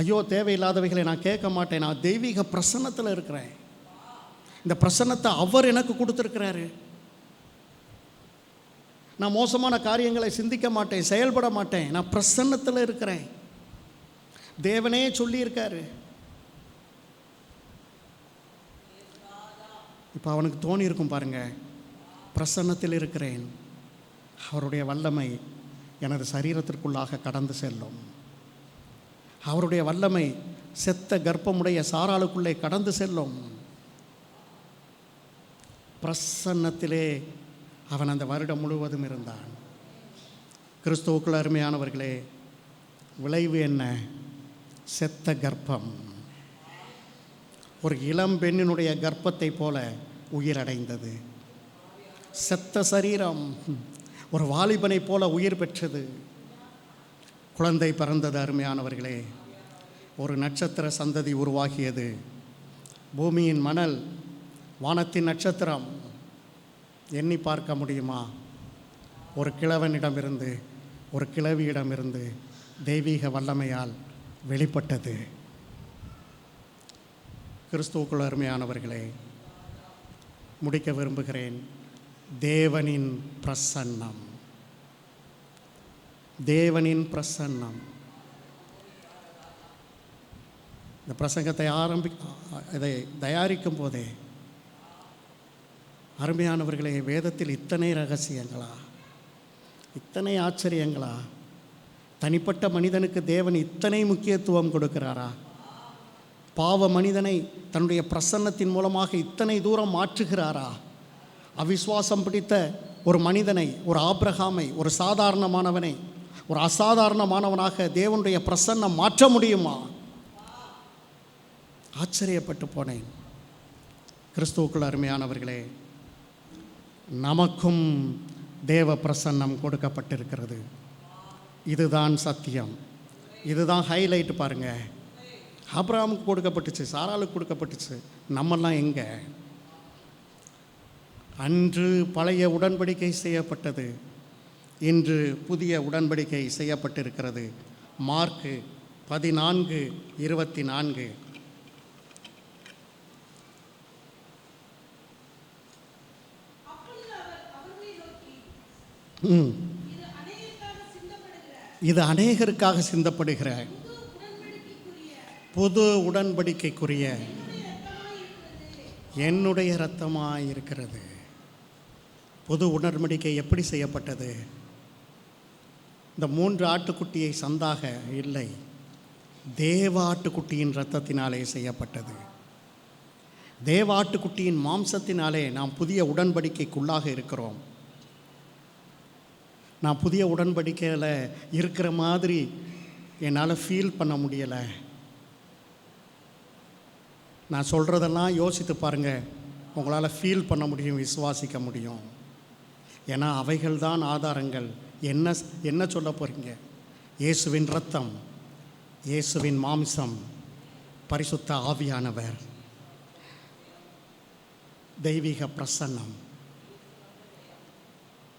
ஐயோ தேவையில்லாதவைகளை நான் கேட்க மாட்டேன், நான் தெய்வீக பிரசன்னத்தில் இருக்கிறேன். இந்த பிரசன்னத்தை அவர் எனக்கு கொடுத்துருக்கிறாரு. நான் மோசமான காரியங்களை சிந்திக்க மாட்டேன், செயல்பட மாட்டேன், நான் பிரசன்னத்தில் இருக்கிறேன். தேவனே சொல்லியிருக்காரு. இப்போ அவனுக்கு தோணி இருக்கும் பாருங்க, பிரசன்னத்தில் இருக்கிறேன், அவருடைய வல்லமை எனது சரீரத்திற்குள்ளாக கடந்து செல்லும். அவருடைய வல்லமை செத்த கர்ப்பமுடைய சாராளுக்குள்ளே கடந்து செல்லும். பிரசன்னத்திலே அவன் அந்த வருடம் முழுவதும் இருந்தான். கிறிஸ்துவுக்குள் அருமையானவர்களே, விளைவு என்ன? செத்த கர்ப்பம் ஒரு இளம் பெண்ணினுடைய கர்ப்பத்தை போல உயிரடைந்தது. செத்த சரீரம் ஒரு வாலிபனை போல உயிர் பெற்றது. குழந்தை பிறந்தது. அருமையானவர்களே, ஒரு நட்சத்திர சந்ததி உருவாகியது. பூமியின் மணல், வானத்தின் நட்சத்திரம் எண்ணி பார்க்க முடியுமா? ஒரு கிழவனிடமிருந்து, ஒரு கிழவியிடமிருந்து தெய்வீக வல்லமையால் வெளிப்பட்டது. கிறிஸ்துவுக்குள் அருமையானவர்களே, முடிக்க விரும்புகிறேன். தேவனின் பிரசன்னம், தேவனின் பிரசன்னம். இந்த பிரசங்கத்தை இதை தயாரிக்கும் போதே, அருமையானவர்களே, வேதத்தில் இத்தனை ரகசியங்களா, இத்தனை ஆச்சரியங்களா? தனிப்பட்ட மனிதனுக்கு தேவன் இத்தனை முக்கியத்துவம் கொடுக்கிறாரா? பாவ மனிதனை தன்னுடைய பிரசன்னத்தின் மூலமாக இத்தனை தூரம் மாற்றுகிறாரா? அவிசுவாசம் பிடித்த ஒரு மனிதனை, ஒரு ஆபிரகாமை, ஒரு சாதாரணமானவனை ஒரு அசாதாரணமானவனாக தேவனுடைய பிரசன்னம் மாற்ற முடியுமா? ஆச்சரியப்பட்டு போனேன். கிறிஸ்துவுக்குள் அருமையானவர்களே, நமக்கும் தேவ பிரசன்னம் கொடுக்கப்பட்டிருக்கிறது. இதுதான் சத்தியம், இதுதான் ஹைலைட். பாருங்க, ஆபிரகாமுக்கு கொடுக்கப்பட்டுச்சு, சாராளுக்கு கொடுக்கப்பட்டுச்சு. நம்மெல்லாம் எங்கே? அன்று பழைய உடன்படிக்கை செய்யப்பட்டது, இன்று புதிய உடன்படிக்கை செய்யப்பட்டிருக்கிறது. மார்க்கு 14:24. இது அநேகருக்காக சிந்தப்படுகிற புது உடன்படிக்கைக்குரிய என்னுடைய இரத்தமாய் இருக்கிறது. புது உடன்படிக்கை எப்படி செய்யப்பட்டது? இந்த 3 ஆட்டுக்குட்டியை சந்தாக இல்லை, தேவ ஆட்டுக்குட்டியின் இரத்தத்தினாலே செய்யப்பட்டது. தேவ ஆட்டுக்குட்டியின் மாம்சத்தினாலே நாம் புதிய உடன்படிக்கைக்குள்ளாக இருக்கிறோம். நான் புதிய உடன்படிக்கையில் இருக்கிற மாதிரி என்னால் ஃபீல் பண்ண முடியலை. நான் சொல்கிறதெல்லாம் யோசித்து பாருங்கள், உங்களால் ஃபீல் பண்ண முடியும், விசுவாசிக்க முடியும். ஏன்னா அவைகள் தான் ஆதாரங்கள். என்ன சொல்ல போகிறீங்க? இயேசுவின் இரத்தம், இயேசுவின் மாம்சம், பரிசுத்த ஆவியானவர், தெய்வீக பிரசன்னம்.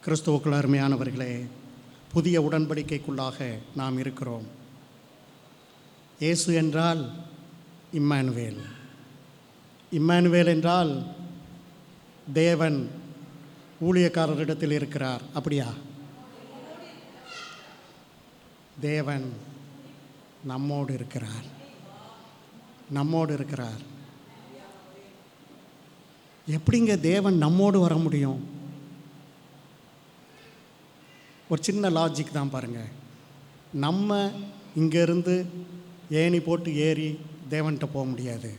கிறிஸ்துவுக்குள் அருமையானவர்களே, புதிய உடன்படிக்கைக்குள்ளாக நாம் இருக்கிறோம். இயேசு என்றால் இம்மானுவேல். இம்மானுவேல் என்றால் தேவன் ஊழியக்காரரிடத்தில் இருக்கிறார். அப்படியா? தேவன் நம்மோடு இருக்கிறார், நம்மோடு இருக்கிறார். எப்படிங்க தேவன் நம்மோடு வர முடியும்? ஒரு சின்ன லாஜிக் தான் பாருங்கள். நம்ம இங்கேருந்து ஏணி போட்டு ஏறி தேவன்கிட்ட போக முடியாது.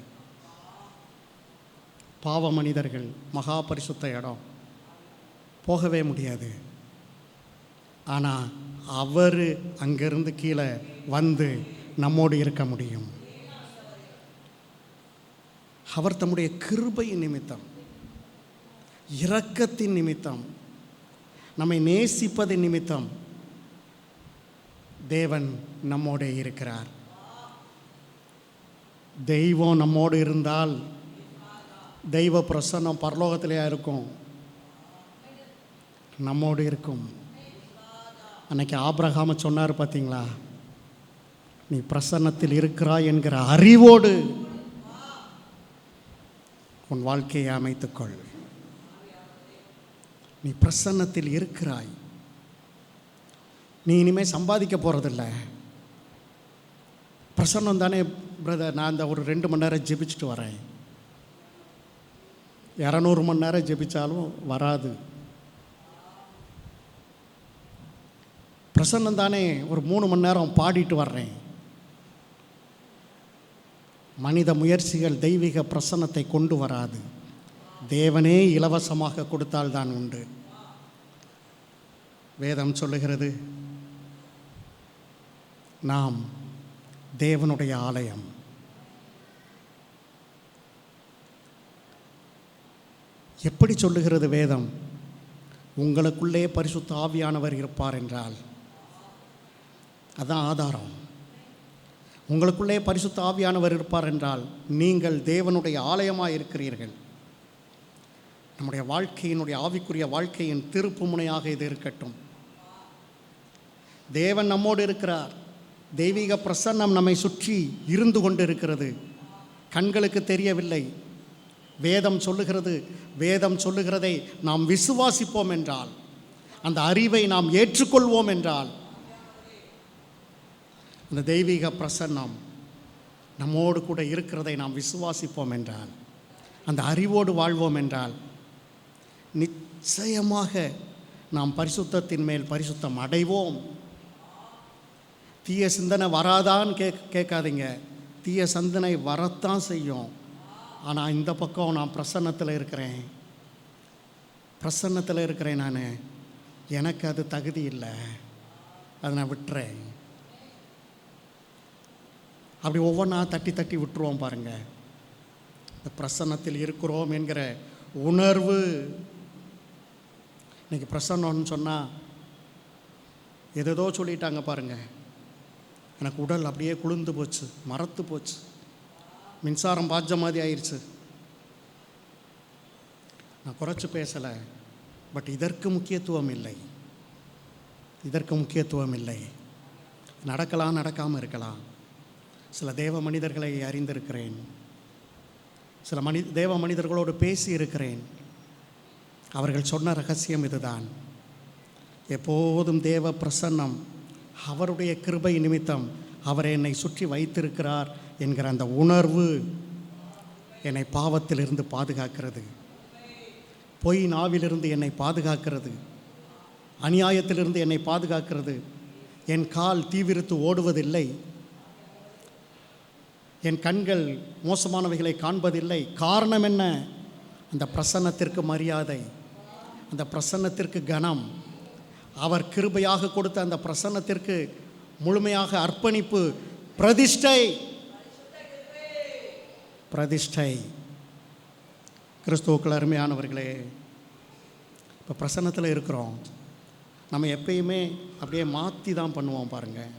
பாவ மனிதர்கள், மகா பரிசுத்த இடம், போகவே முடியாது. ஆனால் அவர் அங்கேருந்து கீழே வந்து நம்மோடு இருக்க முடியும். அவர் தம்முடைய கிருபையின் நிமித்தம், இரக்கத்தின் நிமித்தம், நம்மை நேசிப்பதின் நிமித்தம் தேவன் நம்மோடு இருக்கிறார். தெய்வம் நம்மோடு இருந்தால் தெய்வ பிரசன்னம் பரலோகத்திலேயா இருக்கும், நம்மோடு இருக்கும். அன்னைக்கு ஆபிரகாம சொன்னார் பார்த்தீங்களா, நீ பிரசன்னத்தில் இருக்கிறாய் என்கிற அறிவோடு உன் வாழ்க்கையை அமைத்துக்கொள். நீ பிரசன்னத்தில் இருக்கிறாய். நீ இனிமேல் சம்பாதிக்க போகிறதில்ல. பிரசன்னம் தானே பிரதர். நான் இந்த ஒரு 2 மணி நேரம் ஜெபிச்சுட்டு வரேன். 200 மணி நேரம் ஜெபிச்சாலும் வராது. பிரசன்னம் தானே ஒரு 3 மணி நேரம் பாடிட்டு வர்றேன். மனித முயற்சிகள் தெய்வீக பிரசன்னத்தை கொண்டு வராது. தேவனே இலவசமாக கொடுத்தால்தான் உண்டு. வேதம் சொல்லுகிறது, நாம் தேவனுடைய ஆலயம். எப்படி சொல்லுகிறது வேதம்? உங்களுக்குள்ளே பரிசுத்த ஆவியானவர் இருப்பார் என்றால் அதான் ஆதாரம். உங்களுக்குள்ளே பரிசுத்த ஆவியானவர் இருப்பார் என்றால் நீங்கள் தேவனுடைய ஆலயமாக இருக்கிறீர்கள். நம்முடைய வாழ்க்கையினுடைய ஆவிக்குரிய வாழ்க்கையின் திருப்பு முனையாக இது இருக்கட்டும். தேவன் நம்மோடு இருக்கிறார். தெய்வீக பிரசன்னம் நம்மை சுற்றி இருந்து கொண்டு இருக்கிறது. கண்களுக்கு தெரியவில்லை. வேதம் சொல்லுகிறது. வேதம் சொல்லுகிறதை நாம் விசுவாசிப்போம் என்றால், அந்த அறிவை நாம் ஏற்றுக்கொள்வோம் என்றால், அந்த தெய்வீக பிரசன்னம் நம்மோடு கூட இருக்கிறதை நாம் விசுவாசிப்போம் என்றால், அந்த அறிவோடு வாழ்வோம் என்றால், நிச்சயமாக நாம் பரிசுத்தத்தின் மேல் பரிசுத்தம் அடைவோம். தீய சிந்தனை வராதான்னு கேட்காதீங்க. தீய சிந்தனை வரத்தான் செய்யும். ஆனால் இந்த பக்கம் நான் பிரசன்னத்தில் இருக்கிறேன். பிரசன்னத்தில் இருக்கிறேன். நான் எனக்கு அது தகுதி இல்லை, அதை நான் விட்டுறேன். அப்படி ஒவ்வொன்றா தட்டி தட்டி விட்டுருவோம் பாருங்கள். இந்த பிரசன்னத்தில் இருக்கிறோம் என்கிற உணர்வு. இன்றைக்கி பிரசன்னம்னு சொன்னால் எதோ சொல்லிட்டாங்க பாருங்கள். எனக்கு உடல் அப்படியே குளிர்ந்து போச்சு, மரத்து போச்சு, மின்சாரம் பாய்ச்ச மாதிரி ஆயிடுச்சு. நான் குறைச்சி பேசலை. பட் இதற்கு முக்கியத்துவம் இல்லை. இதற்கு முக்கியத்துவம் இல்லை. நடக்கலாம், நடக்காமல் இருக்கலாம். சில தேவ மனிதர்களை அறிந்திருக்கிறேன். சில தேவ மனிதர்களோடு பேசி இருக்கிறேன். அவர்கள் சொன்ன ரகசியம் இதுதான். எப்போதும் தேவ பிரசன்னம், அவருடைய கிருபை நிமித்தம் அவர் என்னை சுற்றி வைத்திருக்கிறார் என்கிற அந்த உணர்வு என்னை பாவத்திலிருந்து பாதுகாக்கிறது. பொய் நாவிலிருந்து என்னை பாதுகாக்கிறது. அநியாயத்திலிருந்து என்னை பாதுகாக்கிறது. என் கால் தீவிரித்து ஓடுவதில்லை. என் கண்கள் மோசமானவைகளை காண்பதில்லை. காரணம் என்ன? அந்த பிரசன்னத்திற்கு மரியாதை, அந்த பிரசன்னத்திற்கு கனம், அவர் கிருபையாக கொடுத்த அந்த பிரசன்னத்திற்கு முழுமையாக அர்ப்பணிப்பு, பிரதிஷ்டை. பிரதிஷ்டை. கிறிஸ்துவுக்குள் அருமையானவர்களே, இப்போ பிரசன்னத்தில் இருக்கிறோம். நம்ம எப்பயுமே அப்படியே மாற்றி தான் பண்ணுவோம் பாருங்கள்.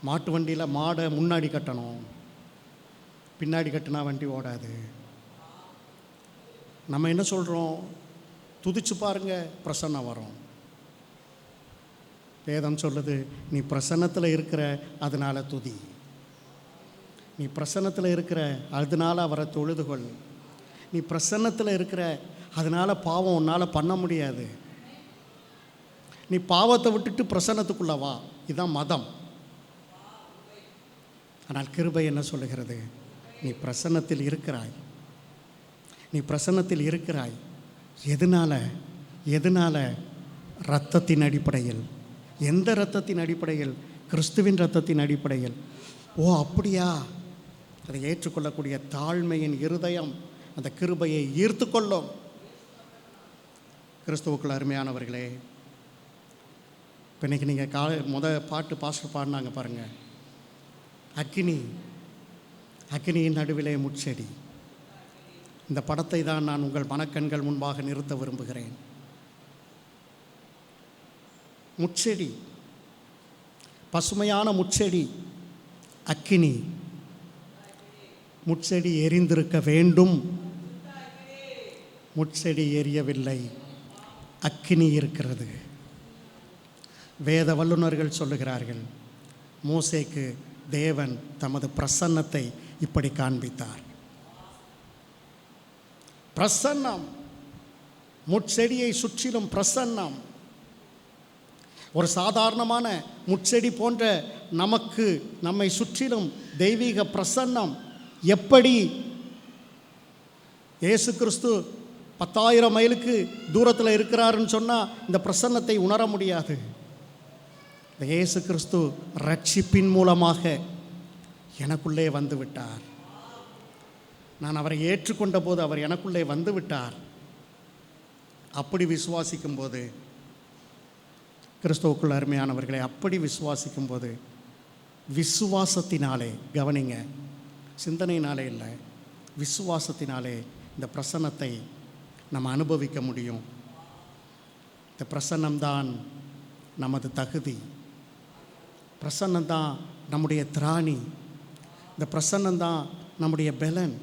மாட்டு வண்டியில் மாடை முன்னாடி கட்டணும், பின்னாடி கட்டினா வண்டி ஓடாது. நம்ம என்ன சொல்கிறோம்? துதிச்சு பாருங்க, பிரசன்னம் வரும். வேதம் சொல்லுது, நீ பிரசன்னத்தில் இருக்கிற அதனால துதி. நீ பிரசன்னத்தில் இருக்கிற அதனால அவரை தொழுதுகொள். நீ பிரசன்னத்தில் இருக்கிற அதனால பாவம் உன்னால் பண்ண முடியாது. நீ பாவத்தை விட்டுட்டு பிரசன்னத்துக்குள்ள வா. இதுதான் மதம். ஆனால் கிருபை என்ன சொல்லுகிறது? நீ பிரசன்னத்தில் இருக்கிறாய். நீ பிரசன்னத்தில் இருக்கிறாய். எதனால்? இரத்தத்தின் அடிப்படையில். எந்த இரத்தத்தின் அடிப்படையில்? கிறிஸ்துவின் இரத்தத்தின் அடிப்படையில். ஓ அப்படியா? அதை ஏற்றுக்கொள்ளக்கூடிய தாழ்மையின் இருதயம் அந்த கிருபையை ஈர்த்து கொள்ளும். கிறிஸ்துவுக்குள் அருமையானவர்களே, இப்போ இன்றைக்கி நீங்கள் பாட்டு பாஸ்டர் பாடினாங்க பாருங்கள். அக்கினியின் நடுவிலே முட்செடி. இந்த படத்தை தான் நான் உங்கள் மனக்கண்கள் முன்பாக நிறுத்த விரும்புகிறேன். முட்செடி, பசுமையான முட்செடி, அக்கினி. முட்செடி எரிந்திருக்க வேண்டும். முட்செடி எரியவில்லை, அக்கினி இருக்கிறது. வேத வல்லுநர்கள் சொல்லுகிறார்கள், மோசேக்கு தேவன் தமது பிரசன்னத்தை இப்படி காண்பித்தார். பிரசன்னம், முட்செடியை சுற்றிலும் பிரசன்னம். ஒரு சாதாரணமான முட்செடி போன்ற நம்மை சுற்றிலும் தெய்வீக பிரசன்னம். எப்படி இயேசு கிறிஸ்து 10,000 மைலுக்கு தூரத்தில் இருக்கிறாருன்னு சொன்னால் இந்த பிரசன்னத்தை உணர முடியாது. இந்த இயேசு கிறிஸ்து ரட்சிப்பின் மூலமாக எனக்குள்ளே வந்து விட்டார். நான் அவரை ஏற்றுக்கொண்ட போது அவர் எனக்குள்ளே வந்து விட்டார். அப்படி விசுவாசிக்கும் போது, கிறிஸ்துவுக்குள் அருமையானவர்களை, அப்படி விசுவாசிக்கும் போது விசுவாசத்தினாலே, கவனிங்க, சிந்தனையினாலே இல்லை, விசுவாசத்தினாலே இந்த பிரசன்னத்தை நம்ம அனுபவிக்க முடியும். இந்த பிரசன்னம்தான் நமது தகுதி, பிரசன்னம்தான் நம்முடைய திராணி, இந்த பிரசன்னம்தான் நம்முடைய பலன்,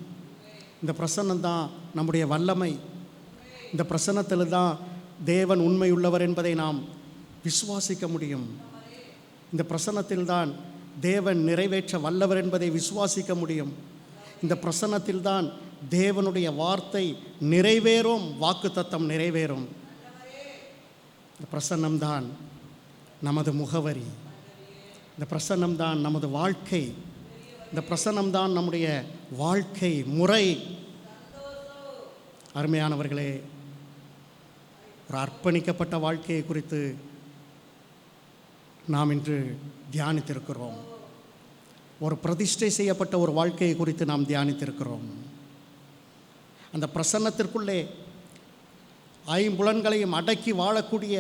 இந்த பிரசன்னம்தான் நம்முடைய வல்லமை. இந்த பிரசன்னத்தில் தான் தேவன் உண்மை உள்ளவர் என்பதை நாம் விசுவாசிக்க முடியும். இந்த பிரசன்னத்தில் தான் தேவன் நிறைவேற்ற வல்லவர் என்பதை விசுவாசிக்க முடியும். இந்த பிரசன்னத்தில் தான் தேவனுடைய வார்த்தை நிறைவேறும், வாக்குத்தத்தம் நிறைவேறும். இந்த பிரசன்னம்தான் நமது முகவரி, இந்த பிரசன்னம்தான் நமது வாழ்க்கை, இந்த பிரசன்னம்தான் நம்முடைய வாழ்க்கை முறை. அருமையானவர்களே, ஒரு அர்ப்பணிக்கப்பட்ட வாழ்க்கையை குறித்து நாம் இன்று தியானித்திருக்கிறோம். ஒரு பிரதிஷ்டை செய்யப்பட்ட ஒரு வாழ்க்கையை குறித்து நாம் தியானித்திருக்கிறோம். அந்த பிரசன்னத்திற்குள்ளே ஐம்புலன்களையும் அடக்கி வாழக்கூடிய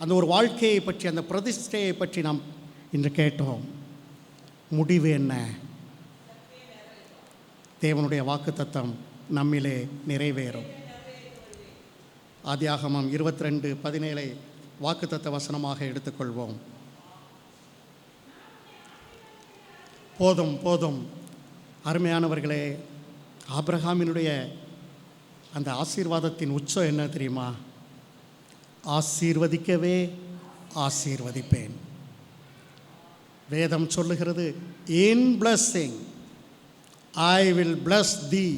அந்த ஒரு வாழ்க்கையை பற்றி, அந்த பிரதிஷ்டையை பற்றி நாம் இன்று கேட்டோம். முடிவு என்ன? தேவனுடைய வாக்குத்தத்தம் நம்மிலே நிறைவேறும். ஆதியாகமம் 22:17 வாக்குத்தத்த வசனமாக எடுத்துக்கொள்வோம். போதும் போதும். அருமையானவர்களே, ஆபிரகாமினுடைய அந்த ஆசீர்வாதத்தின் உச்சம் என்ன தெரியுமா? ஆசீர்வதிக்கவே ஆசீர்வதிப்பேன். வேதம் சொல்லுகிறது, in blessing I will bless thee.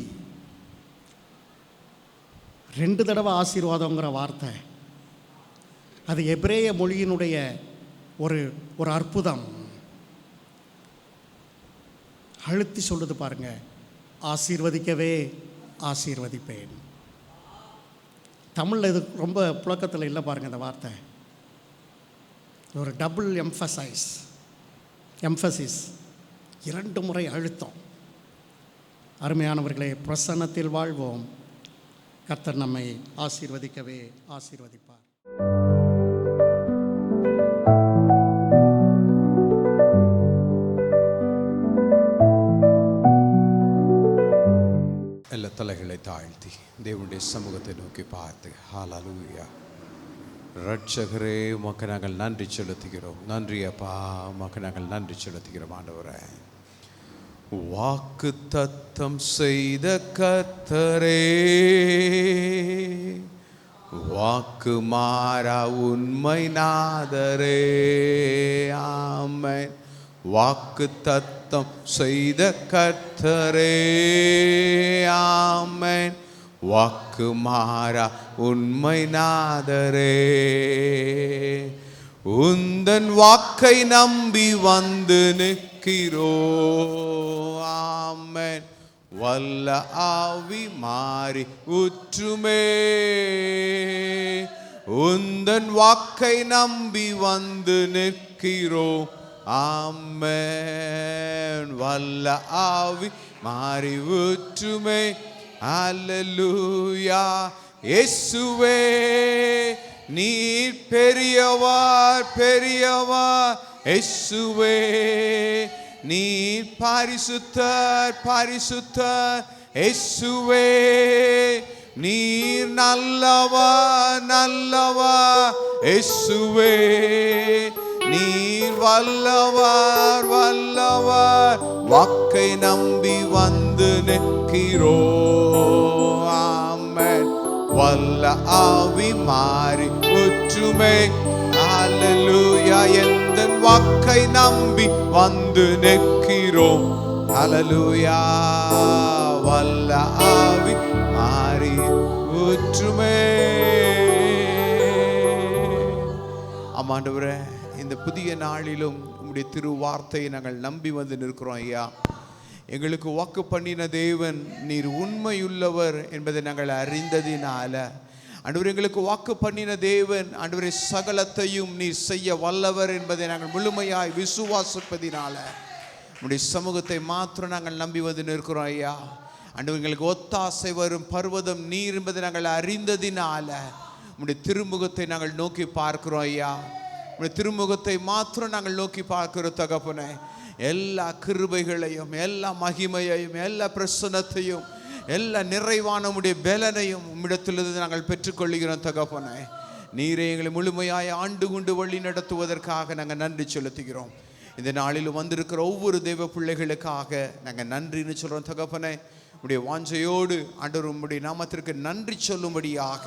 2 தடவை ஆசீர்வாதங்கிற வார்த்தை, அது எபிரேய மொழியினுடைய ஒரு அற்புதம். அழுத்தி சொல்லுது பாருங்க, ஆசீர்வதிக்கவே ஆசீர்வதிப்பேன். தமிழில் இது ரொம்ப புழக்கத்தில் இல்லை பாருங்கள். இந்த வார்த்தை ஒரு டபுள் எம்ஃபசிஸ், 2 முறை அழுத்தம். அருமையானவர்களே, பிரசன்னத்தில் வாழ்வோம். கர்த்தர் நம்மை ஆசீர்வதிக்கவே ஆசீர்வதிப்பார். எல்லா தலைகளை தாழ்த்தி தேவனுடைய சமூகத்தை நோக்கி பார்த்து, ஹல்லேலூயா. ரட்சகரே, உமக்கு நாங்கள் நன்றி செலுத்துகிறோம். நன்றி அப்பா, உமக்கு நாங்கள் நன்றி செலுத்துகிறோம். ஆண்டவரே, வாக்கு தத்தம் செய்த கர்த்தரே, வாக்கு மாறா உண்மை நாதரே. ஆமென். வாக்கு தத்தம் செய்த கர்த்தரே, ஆமென். வாக்கு மாறா உண்மை நாதரே. உந்தன் வாக்கை நம்பி வந்து நிற்கிறோ. ஆமென். வல்ல ஆவி மாறி ஊற்றுமே. உந்தன் வாக்கை நம்பி வந்து நிற்கிறோ. ஆமென். வல்ல ஆவி மாறி ஊற்றுமே. அல்லேலூயா. இயேசுவே, நீர் பெரியவர் பெரியவர். இயேசுவே, நீர் பரிசுத்தர் பரிசுத்தர். இயேசுவே, நீர் நல்லவர் நல்லவர். இயேசுவே, நீர் வல்லவர் வல்லவர். வாக்கை நம்பி வந்து நிற்கிறோம். ஆமென். வல்ல ஆவி மாறி ஒற்றுமை. ஹalleluya. எந்த வாக்கை நம்பி வந்து நிற்கிறோம். ஹalleluya. வல்ல ஆவி மாறி ஒற்றுமை. ஆமாண்டவரே, இந்த புதிய நாளிலும் உம்முடைய திருவார்த்தையை நாங்கள் நம்பி வந்து நிற்கிறோம் ஐயா. எங்களுக்கு வாக்கு பண்ணின தேவன் நீர் உண்மையுள்ளவர் என்பதை நாங்கள் அறிந்ததினால, ஆண்டவரே எங்களுக்கு வாக்கு பண்ணின தேவன் ஆண்டவரே சகலத்தையும் நீர் செய்ய வல்லவர் என்பதை நாங்கள் முழுமையாய் விசுவாசிப்பதினால உம்முடைய சமூகத்தை மாத்திரம் நாங்கள் நம்பி வந்து நிற்கிறோம் ஐயா. ஆண்டவர் எங்களுக்கு ஒத்தாசை வரும் பர்வதம் நீர் என்பதை நாங்கள் அறிந்ததினால உம்முடைய திருமுகத்தை நாங்கள் நோக்கி பார்க்கிறோம் ஐயா. உம்முடைய திருமுகத்தை மாத்திரம் நாங்கள் நோக்கி பார்க்கிறோம் தகப்பனே. எல்லா கிருபைகளையும், எல்லா மகிமையையும், எல்லா பிரசன்னத்தையும், எல்லா நிறைவான உம்முடைய பலனையும் உம்மிடத்திலிருந்து நாங்கள் பெற்றுக்கொள்கிறோம் தகப்பனே. நீரே எங்களை முழுமையாய் ஆண்டு கொண்டு வழி நடத்துவதற்காக நாங்கள் நன்றி செலுத்துகிறோம். இந்த நாளிலும் வந்திருக்கிற ஒவ்வொரு தெய்வ பிள்ளைகளுக்காக நாங்கள் நன்றின்னு சொல்கிறோம் தகப்பனே. உம்முடைய வாஞ்சையோடு ஆண்டவர் உம்முடைய நாமத்திற்கு நன்றி சொல்லும்படியாக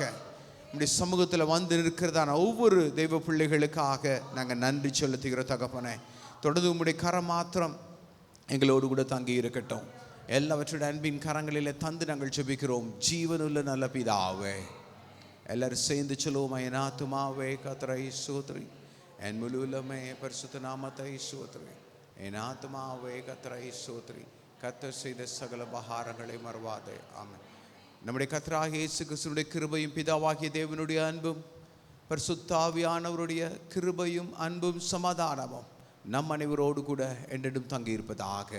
உம்முடைய சமூகத்தில் வந்து இருக்கிறதான ஒவ்வொரு தெய்வ பிள்ளைகளுக்காக நாங்கள் நன்றி செலுத்துகிறோம் தகப்பனே. தொடர்ந்து உம்முடைய கரம் மாத்திரம் எங்களோடு கூட தங்கி இருக்கட்டும். எல்லாவற்றுடைய அன்பின் கரங்களில் தந்து நாங்கள் ஜெபிக்கிறோம் ஜீவனுள்ள நல்ல பிதாவே. எல்லாரும் சேர்ந்து சொல்லுவோம். என் ஆத்துமாவே கர்த்தரை ஸ்தோத்திரி, என் முழு உள்ளமே பரிசுத்த நாமத்தை ஸ்தோத்திரி. என் ஆத்துமாவே கர்த்தரை ஸ்தோத்திரி, கர்த்தர் செய்த சகல உபகாரங்களை மறவாதே. ஆமென். நம்முடைய கர்த்தராகிய இயேசு கிறிஸ்துவினுடைய கிருபையும் பிதாவாகிய தேவனுடைய அன்பும் பரிசுத்த ஆவியானவருடைய கிருபையும் அன்பும் சமாதானமும் நம் அனைவரோடு கூட என்றென்றும் தங்கி இருப்பதாக.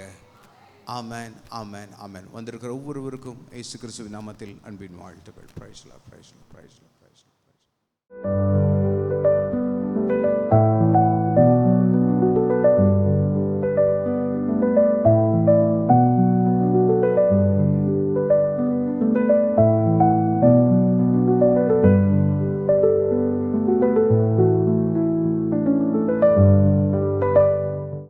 ஆமென், ஆமென், ஆமென். வந்திருக்கிற ஒவ்வொருவருக்கும் இயேசு கிறிஸ்துவின் நாமத்தில் அன்பின் வாழ்த்துக்கள். Praise lord, praise lord, praise lord, praise Lord.